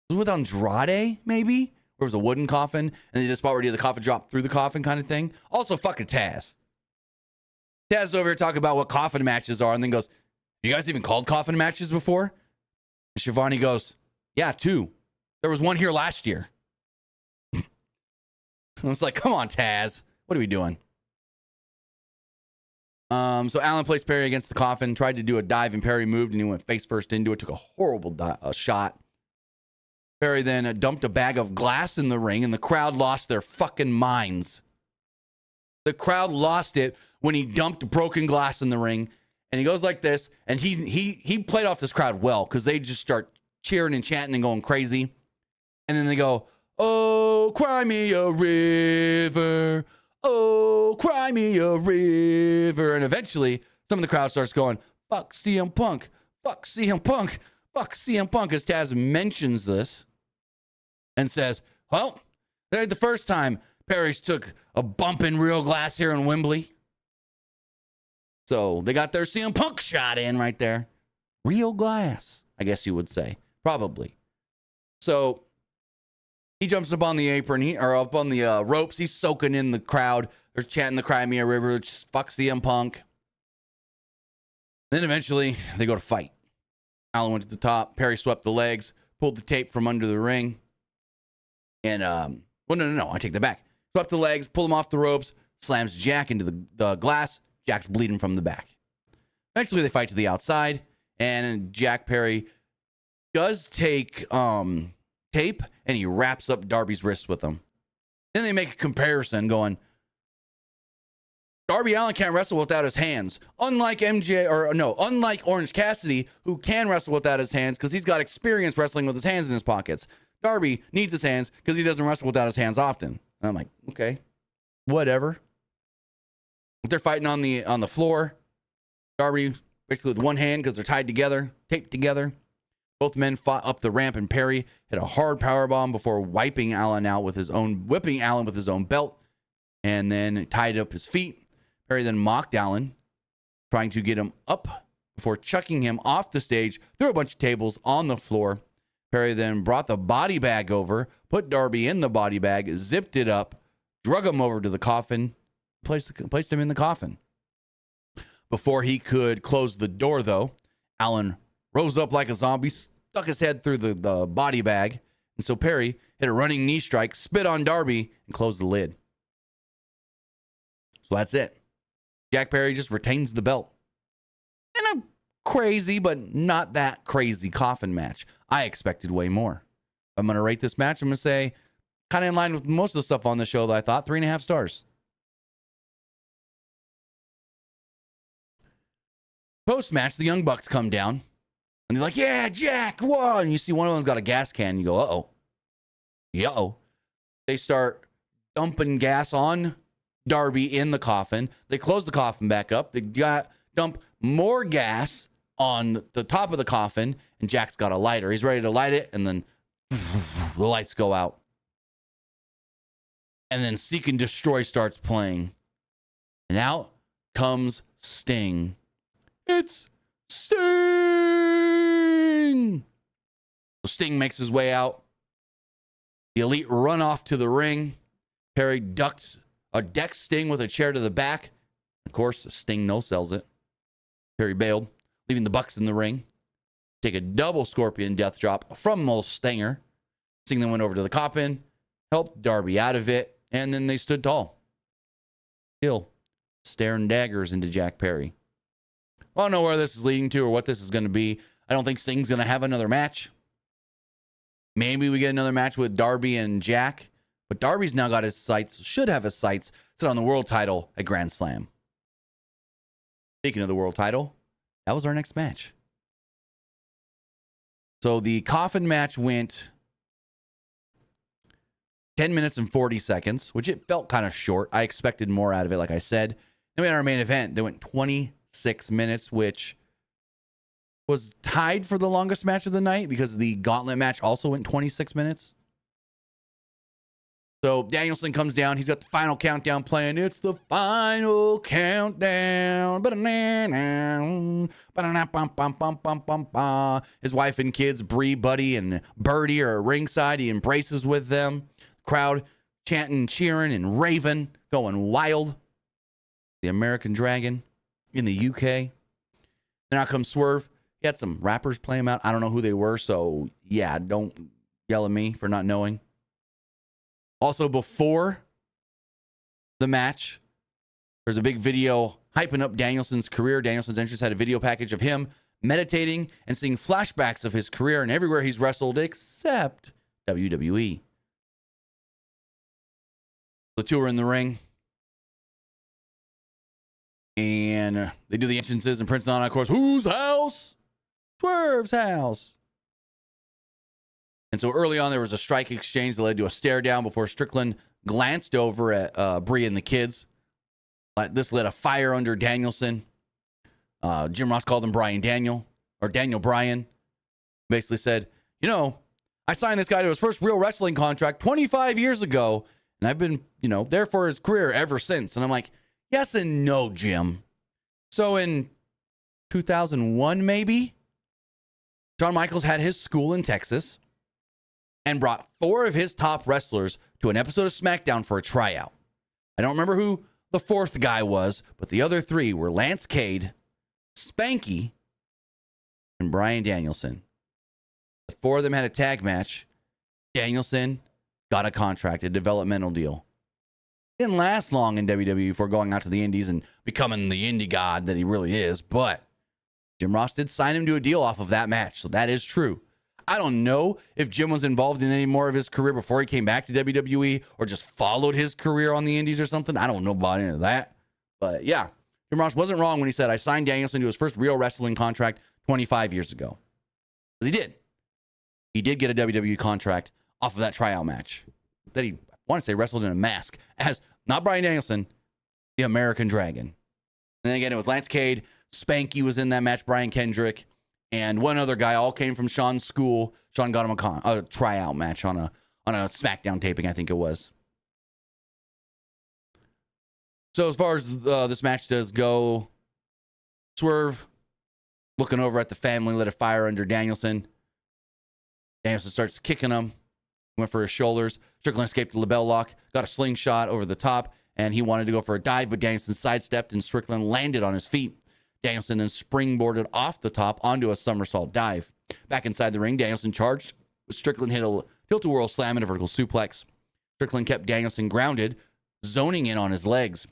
It was with Andrade, maybe? Where it was a wooden coffin, and they just spot where the coffin dropped through the coffin kind of thing. Also, fucking Taz. Taz is over here talking about what coffin matches are, and then goes, "You guys even called coffin matches before?" And Schiavone goes, "Yeah, 2. There was one here last year." I was like, come on, Taz. What are we doing? So Allin placed Perry against the coffin, tried to do a dive, and Perry moved, and he went face first into it, took a horrible shot. Perry then dumped a bag of glass in the ring, and the crowd lost their fucking minds. The crowd lost it when he dumped broken glass in the ring, and he goes like this, and he played off this crowd well because they just start cheering and chanting and going crazy, and then they go, "Oh, cry me a river. Oh, cry me a river," and eventually some of the crowd starts going, "Fuck CM Punk. Fuck CM Punk. Fuck CM Punk," as Taz mentions this and says, "Well, that ain't the first time Perry's took a bump in real glass here in Wembley." So they got their CM Punk shot in right there. Real glass, I guess you would say. Probably. So he jumps up on the apron, or up on the ropes. He's soaking in the crowd. They're chanting the Cry Me a River. Just fuck CM Punk. Then eventually they go to fight. Allin went to the top. Perry swept the legs, pulled the tape from under the ring. And, no, I take that back. Swept the legs, pulled him off the ropes, slams Jack into the glass. Jack's bleeding from the back. Eventually they fight to the outside, and Jack Perry does take tape, and he wraps up Darby's wrist with them. Then they make a comparison going, Darby Allin can't wrestle without his hands. Unlike Orange Cassidy, who can wrestle without his hands because he's got experience wrestling with his hands in his pockets. Darby needs his hands because he doesn't wrestle without his hands often. And I'm like, okay, whatever. They're fighting on the floor. Darby basically with one hand because they're tied together, taped together. Both men fought up the ramp, and Perry hit a hard powerbomb before whipping Allin with his own belt, and then tied up his feet. Perry then mocked Allin, trying to get him up before chucking him off the stage through a bunch of tables on the floor. Perry then brought the body bag over, put Darby in the body bag, zipped it up, drug him over to the coffin, placed him in the coffin. Before he could close the door, though, Allin rose up like a zombie, stuck his head through the body bag, and so Perry hit a running knee strike, spit on Darby, and closed the lid. So that's it. Jack Perry just retains the belt. In a crazy, but not that crazy coffin match. I expected way more. I'm going to rate this match. I'm going to say, kind of in line with most of the stuff on the show that I thought, 3.5 stars. Post-match, the Young Bucks come down. And they're like, yeah, Jack, whoa. And you see one of them's got a gas can. And you go, uh-oh. Uh-oh. They start dumping gas on Darby in the coffin. They close the coffin back up. They dump more gas on the top of the coffin. And Jack's got a lighter. He's ready to light it. And then the lights go out. And then Seek and Destroy starts playing. And out comes Sting. It's Sting! So Sting makes his way out. The Elite run off to the ring. Perry decks Sting with a chair to the back. Of course, Sting no-sells it. Perry bailed, leaving the Bucks in the ring. Take a double Scorpion death drop from Mole Stinger. Sting then went over to the coffin, helped Darby out of it, and then they stood tall. Still staring daggers into Jack Perry. I don't know where this is leading to or what this is going to be. I don't think Sting's going to have another match. Maybe we get another match with Darby and Jack. But Darby's now got his sights, should have his sights, set on the world title at Grand Slam. Speaking of the world title, that was our next match. So the coffin match went 10 minutes and 40 seconds, which it felt kind of short. I expected more out of it, like I said. Then we had our main event that went 26 minutes, which was tied for the longest match of the night because the Gauntlet match also went 26 minutes. So Danielson comes down. He's got the final countdown playing. It's the final countdown. His wife and kids, Bree, Buddy, and Birdie are ringside. He embraces with them. Crowd chanting, cheering, and raving, going wild. The American Dragon in the UK. Then out comes Swerve. He had some rappers play him out. I don't know who they were, so yeah, don't yell at me for not knowing. Also, before the match, there's a big video hyping up Danielson's career. Danielson's entrance had a video package of him meditating and seeing flashbacks of his career and everywhere he's wrestled except WWE. The two are in the ring. And they do the entrances, and Prince Nana, of course, whose house? Swerve's house. And so early on, there was a strike exchange that led to a stare down before Strickland glanced over at Bree and the kids. This lit a fire under Danielson. Jim Ross called him Daniel Bryan. Basically said, you know, I signed this guy to his first real wrestling contract 25 years ago, and I've been, there for his career ever since. And I'm like, yes and no, Jim. So in 2001, maybe, Shawn Michaels had his school in Texas and brought 4 of his top wrestlers to an episode of SmackDown for a tryout. I don't remember who the 4th guy was, but the other 3 were Lance Cade, Spanky, and Bryan Danielson. The 4 of them had a tag match. Danielson got a contract, a developmental deal. Didn't last long in WWE before going out to the Indies and becoming the indie god that he really is, but Jim Ross did sign him to a deal off of that match, so that is true. I don't know if Jim was involved in any more of his career before he came back to WWE or just followed his career on the Indies or something. I don't know about any of that. But yeah, Jim Ross wasn't wrong when he said, I signed Danielson to his first real wrestling contract 25 years ago. Because he did. He did get a WWE contract off of that tryout match that he, I want to say, wrestled in a mask as, not Bryan Danielson, the American Dragon. And then again, it was Lance Cade. Spanky was in that match, Brian Kendrick. And one other guy, all came from Sean's school. Sean got him a tryout match on a SmackDown taping, I think it was. So as far as this match does go, Swerve looking over at the family, lit a fire under Danielson. Danielson starts kicking him. Went for his shoulders. Strickland escaped the label lock, got a slingshot over the top, and he wanted to go for a dive, but Danielson sidestepped and Strickland landed on his feet. Danielson then springboarded off the top onto a somersault dive. Back inside the ring, Danielson charged. Strickland hit a tilt-a-whirl slam and a vertical suplex. Strickland kept Danielson grounded, zoning in on his legs.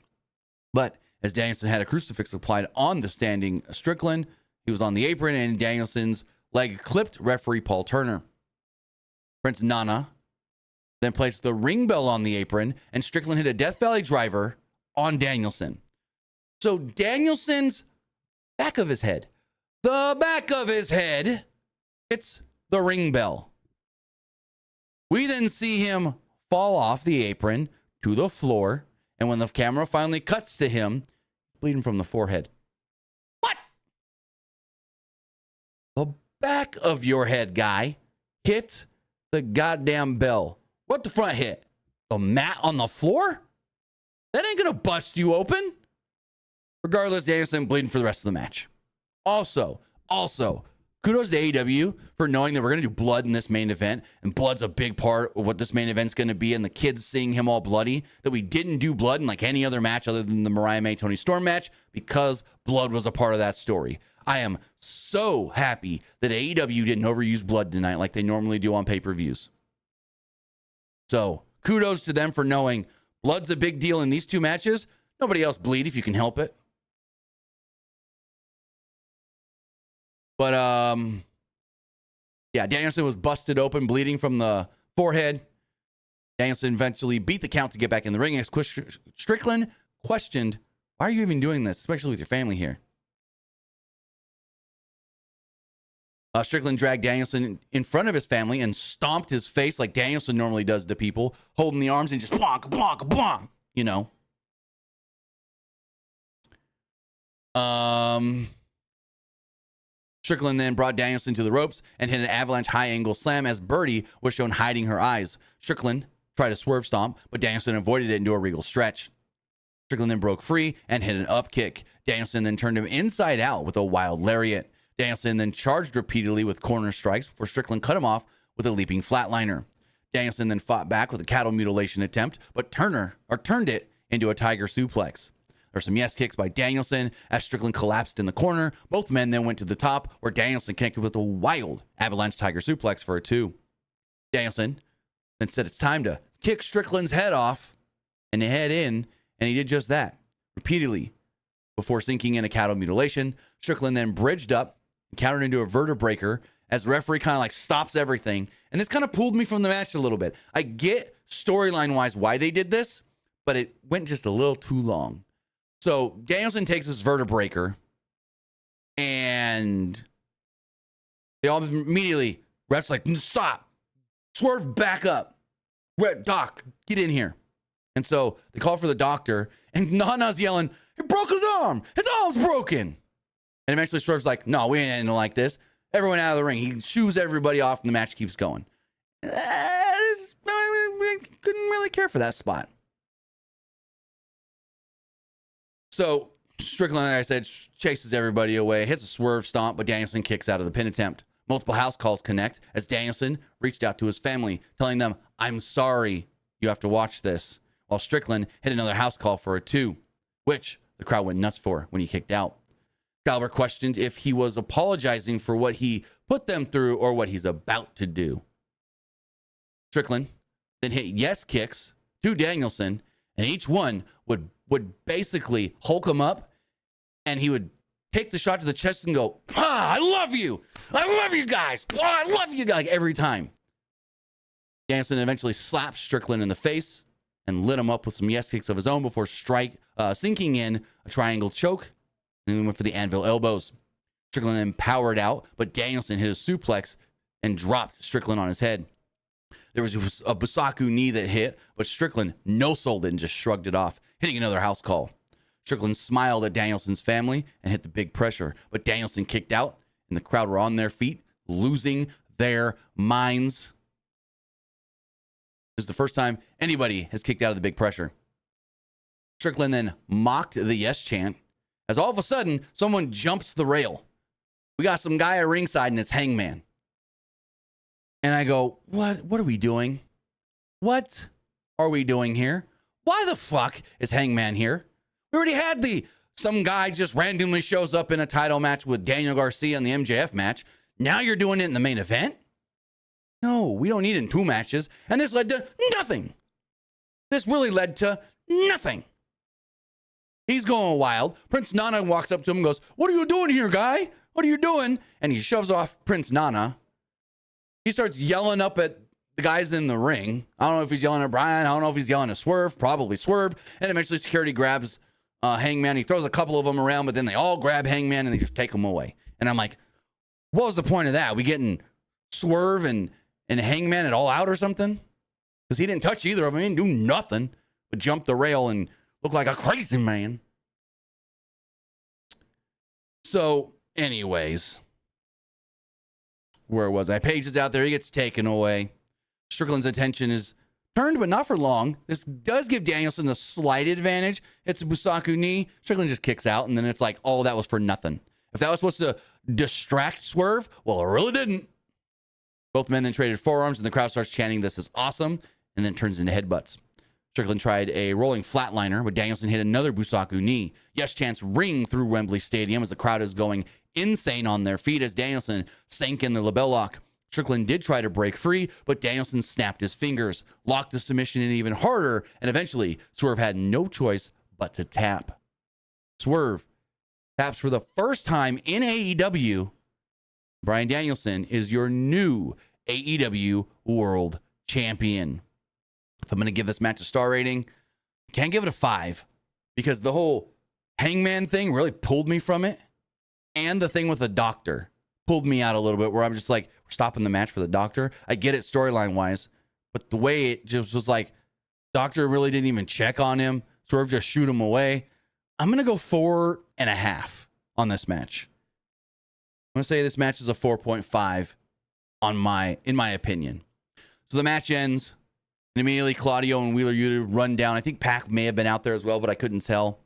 But as Danielson had a crucifix applied on the standing Strickland, he was on the apron and Danielson's leg clipped referee Paul Turner. Prince Nana then placed the ring bell on the apron and Strickland hit a Death Valley driver on Danielson. So Danielson's back of his head, the back of his head, hits the ring bell. We then see him fall off the apron to the floor. And when the camera finally cuts to him, bleeding from the forehead. What? The back of your head, guy, hit the goddamn bell. What the front hit? The mat on the floor? That ain't gonna bust you open. Regardless, Danielson bleeding for the rest of the match. Also, kudos to AEW for knowing that we're going to do blood in this main event. And blood's a big part of what this main event's going to be. And the kids seeing him all bloody. That we didn't do blood in like any other match other than the Mariah May Toni Storm match. Because blood was a part of that story. I am so happy that AEW didn't overuse blood tonight like they normally do on pay-per-views. So kudos to them for knowing blood's a big deal in these two matches. Nobody else bleed if you can help it. But, yeah, Danielson was busted open, bleeding from the forehead. Danielson eventually beat the count to get back in the ring. As Strickland questioned, why are you even doing this, especially with your family here? Strickland dragged Danielson in front of his family and stomped his face like Danielson normally does to people, holding the arms and just bonk, bonk, bonk, you know. Strickland then brought Danielson to the ropes and hit an avalanche high-angle slam as Birdie was shown hiding her eyes. Strickland tried a swerve stomp, but Danielson avoided it into a regal stretch. Strickland then broke free and hit an up kick. Danielson then turned him inside out with a wild lariat. Danielson then charged repeatedly with corner strikes before Strickland cut him off with a leaping flatliner. Danielson then fought back with a cattle mutilation attempt, but turned it into a tiger suplex. There were some yes kicks by Danielson as Strickland collapsed in the corner. Both men then went to the top where Danielson connected with a wild avalanche tiger suplex for a 2. Danielson then said it's time to kick Strickland's head off and head in, and he did just that repeatedly before sinking in a cattle mutilation. Strickland then bridged up and countered into a vertebreaker as the referee kind of like stops everything. And this kind of pulled me from the match a little bit. I get storyline-wise why they did this, but it went just a little too long. So Danielson takes his vertebreaker and they all immediately, ref's like, stop, swerve back up. Doc, get in here. And so they call for the doctor and Nana's yelling, he broke his arm. His arm's broken. And eventually Swerve's like, no, we ain't ending like this. Everyone out of the ring. He shoos everybody off and the match keeps going. I couldn't really care for that spot. So Strickland, like I said, chases everybody away, hits a swerve stomp, but Danielson kicks out of the pin attempt. Multiple house calls connect as Danielson reached out to his family, telling them, I'm sorry you have to watch this, while Strickland hit another house call for a 2, which the crowd went nuts for when he kicked out. Gallagher questioned if he was apologizing for what he put them through or what he's about to do. Strickland then hit yes kicks to Danielson, and each one would basically Hulk him up, and he would take the shot to the chest and go, I love you. I love you guys. I love you guys, like every time. Danielson eventually slapped Strickland in the face and lit him up with some yes kicks of his own before sinking in a triangle choke, and then went for the anvil elbows. Strickland then powered out, but Danielson hit a suplex and dropped Strickland on his head. There was a Busaku knee that hit, but Strickland no-sold it and just shrugged it off, hitting another house call. Strickland smiled at Danielson's family and hit the big pressure, but Danielson kicked out, and the crowd were on their feet, losing their minds. This is the first time anybody has kicked out of the big pressure. Strickland then mocked the yes chant, as all of a sudden, someone jumps the rail. We got some guy at ringside, and it's Hangman. And I go, what are we doing? What are we doing here? Why the fuck is Hangman here? We already had some guy just randomly shows up in a title match with Daniel Garcia in the MJF match. Now you're doing it in the main event? No, we don't need it in 2 matches. And this led to nothing. This really led to nothing. He's going wild. Prince Nana walks up to him and goes, "What are you doing here, guy? What are you doing?" And he shoves off Prince Nana. He starts yelling up at the guys in the ring. I don't know if he's yelling at Brian. I don't know if he's yelling at Swerve. Probably Swerve. And eventually security grabs Hangman. He throws a couple of them around, but then they all grab Hangman and they just take him away. And I'm like, what was the point of that? We getting Swerve and Hangman at All Out or something? Because he didn't touch either of them. He didn't do nothing but jump the rail and look like a crazy man. So, anyways, where was I? Page is out there. He gets taken away. Strickland's attention is turned, but not for long. This does give Danielson a slight advantage. It's a Busaku knee. Strickland just kicks out, and then it's like, oh, that was for nothing. If that was supposed to distract Swerve, well, it really didn't. Both men then traded forearms, and the crowd starts chanting, "This is awesome," and then turns into headbutts. Strickland tried a rolling flatliner, but Danielson hit another Busaku knee. Yes chants ring through Wembley Stadium as the crowd is going insane on their feet as Danielson sank in the label lock. Strickland did try to break free, but Danielson snapped his fingers, locked the submission in even harder, and eventually Swerve had no choice but to tap. Swerve taps for the first time in AEW. Bryan Danielson is your new AEW World Champion. If I'm going to give this match a star rating, I can't give it a 5 because the whole Hangman thing really pulled me from it. And the thing with the doctor pulled me out a little bit where I'm just like, we're stopping the match for the doctor. I get it storyline wise, but the way it just was like, doctor really didn't even check on him. Swerve just shoot him away. I'm going to go 4.5 on this match. I'm going to say this match is a 4.5 in my opinion. So the match ends. And immediately Claudio and Wheeler Yuta run down. I think Pac may have been out there as well, but I couldn't tell.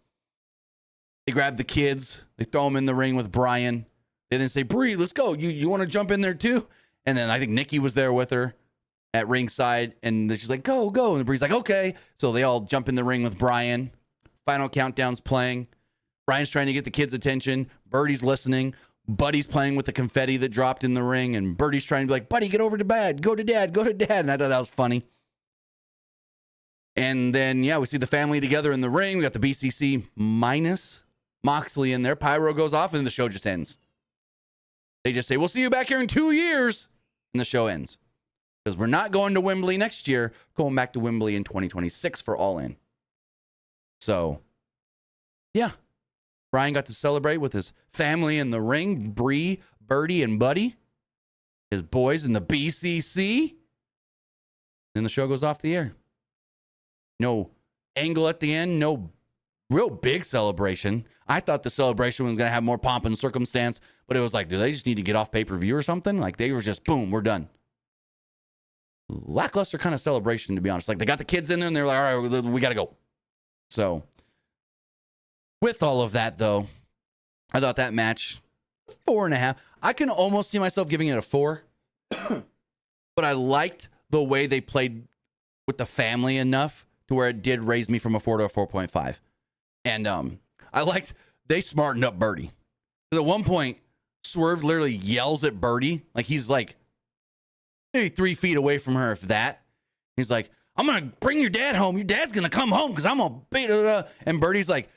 They grab the kids. They throw them in the ring with Brian. They then say, "Bree, let's go. You want to jump in there too?" And then I think Nikki was there with her at ringside. And she's like, "Go, go." And Bree's like, "Okay." So they all jump in the ring with Brian. Final countdown's playing. Brian's trying to get the kids' attention. Birdie's listening. Buddy's playing with the confetti that dropped in the ring. And Birdie's trying to be like, "Buddy, get over to bed. Go to dad. Go to dad." And I thought that was funny. And then, yeah, we see the family together in the ring. We got the BCC minus Moxley in there. Pyro goes off, and the show just ends. They just say, "We'll see you back here in 2 years." And the show ends. Because we're not going to Wembley next year. Going back to Wembley in 2026 for All In. So, yeah. Brian got to celebrate with his family in the ring. Bree, Birdie, and Buddy. His boys in the BCC. Then the show goes off the air. No angle at the end. No real big celebration. I thought the celebration was going to have more pomp and circumstance, but it was like, do they just need to get off pay-per-view or something? Like they were just, boom, we're done. Lackluster kind of celebration, to be honest. Like they got the kids in there and they're like, all right, we got to go. So with all of that, though, I thought that match, 4.5. I can almost see myself giving it a 4, but I liked the way they played with the family enough to where it did raise me from a 4 to a 4.5. And I liked, they smartened up Birdie. Because at one point, Swerve literally yells at Birdie. Like he's like maybe 3 feet away from her, if that. He's like, "I'm going to bring your dad home. Your dad's going to come home because I'm going to beat it." And Birdie's like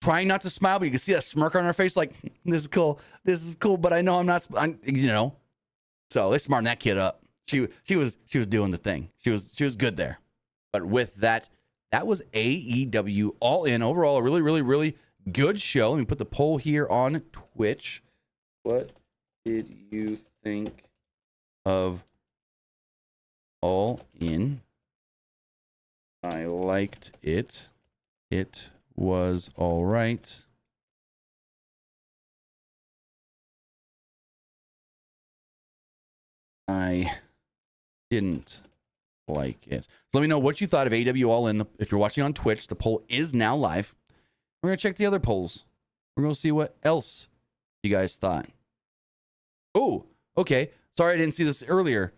trying not to smile, but you can see that smirk on her face. Like, this is cool. This is cool, but I know I'm not, you know. So they smartened that kid up. She was doing the thing. She was good there. But with that, that was AEW All In. Overall, a really, really, really good show. Let me put the poll here on Twitch. What did you think of All In? I liked it. It was all right. I didn't like it. Let me know what you thought of AEW All In. If you're watching on Twitch, the poll is now live. We're going to check the other polls. We're going to see what else you guys thought. Oh, okay. Sorry I didn't see this earlier.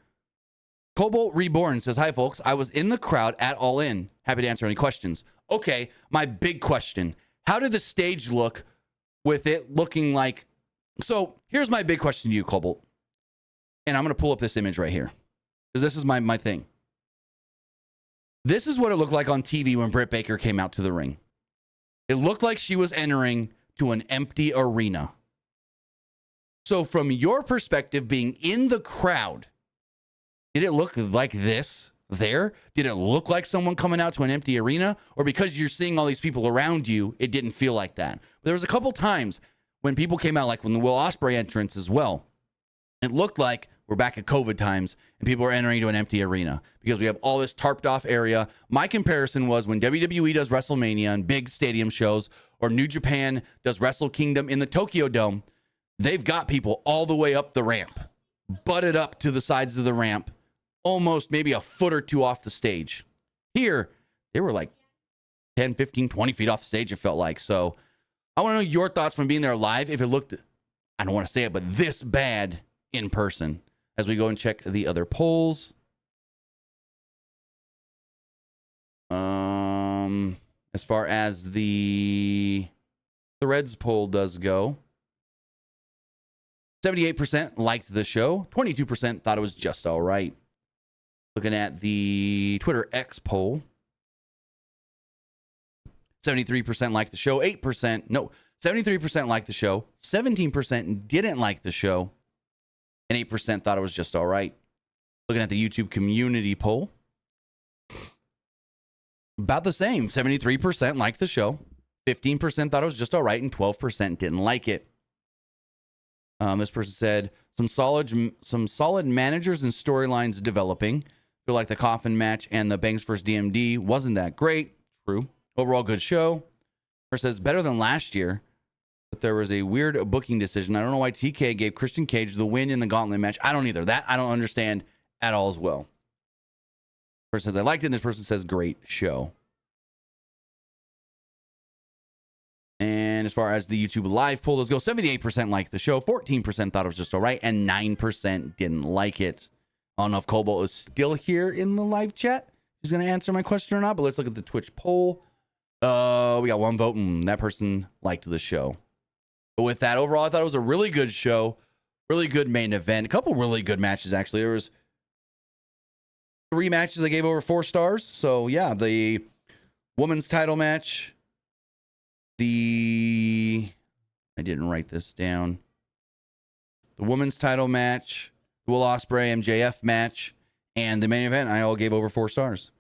Cobalt Reborn says, "Hi, folks. I was in the crowd at All In. Happy to answer any questions." Okay, my big question. How did the stage look with it looking like... So here's my big question to you, Cobalt. And I'm going to pull up this image right here. Because this is my thing. This is what it looked like on TV when Britt Baker came out to the ring. It looked like she was entering to an empty arena. So from your perspective, being in the crowd, did it look like this there? Did it look like someone coming out to an empty arena? Or because you're seeing all these people around you, it didn't feel like that? But there was a couple times when people came out, like when the Will Ospreay entrance as well. It looked like we're back at COVID times and people are entering to an empty arena because we have all this tarped off area. My comparison was when WWE does WrestleMania and big stadium shows, or New Japan does Wrestle Kingdom in the Tokyo Dome. They've got people all the way up the ramp, butted up to the sides of the ramp, almost maybe a foot or two off the stage. Here, they were like 10, 15, 20 feet off the stage, it felt like. So I want to know your thoughts from being there live, if it looked, I don't want to say it, but this bad in person, as we go and check the other polls. As far as the Threads poll does go, 78% liked the show. 22% thought it was just all right. Looking at the Twitter X poll, 73% liked the show. 73% liked the show. 17% didn't like the show. And 8% thought it was just all right. Looking at the YouTube community poll, about the same. 73% liked the show. 15% thought it was just all right. And 12% didn't like it. This person said, some solid managers and storylines developing. Feel like the Coffin match and the Banks vs. DMD wasn't that great. True. Overall good show. Person says, better than last year. But there was a weird booking decision. I don't know why TK gave Christian Cage the win in the Gauntlet match. I don't either. That I don't understand at all as well. Person says, I liked it. And this person says, great show. And as far as the YouTube live poll does go, 78% liked the show, 14% thought it was just all right, and 9% didn't like it. I don't know if Cobalt is still here in the live chat. He's going to answer my question or not, but let's look at the Twitch poll. We got one vote, and that person liked the show. But with that, overall, I thought it was a really good show, really good main event, a couple really good matches, actually. There was 3 matches I gave over 4 stars. So, yeah, the women's title match, I didn't write this down. The women's title match, the Will Ospreay MJF match, and the main event, I all gave over 4 stars.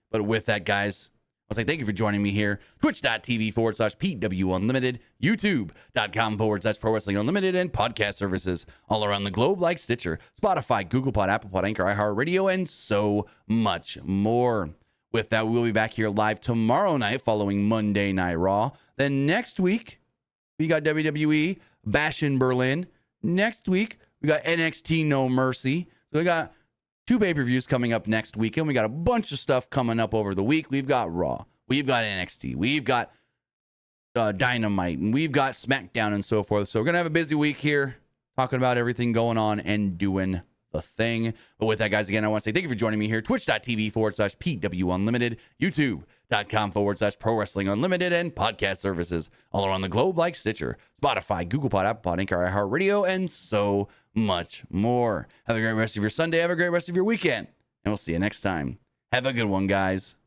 But with that, guys, I was like, thank you for joining me here. Twitch.tv/PWU Unlimited, YouTube.com/Pro Wrestling Unlimited, and podcast services all around the globe like Stitcher, Spotify, Google Pod, Apple Pod, Anchor, iHeartRadio, and so much more. With that, we'll be back here live tomorrow night following Monday Night Raw. Then next week, we got WWE Bash in Berlin. Next week, we got NXT No Mercy. So we got 2 pay-per-views coming up next weekend. We got a bunch of stuff coming up over the week. We've got Raw. We've got NXT. We've got Dynamite. And we've got SmackDown and so forth. So we're going to have a busy week here talking about everything going on and doing the thing. But with that, guys, again, I want to say thank you for joining me here. Twitch.tv/PWU Unlimited, YouTube.com/Pro Wrestling Unlimited, and podcast services all around the globe like Stitcher, Spotify, Google Pod, Apple Pod, Anchor, iHeartRadio, and so much more. Have a great rest of your Sunday. Have a great rest of your weekend. And we'll see you next time. Have a good one, guys.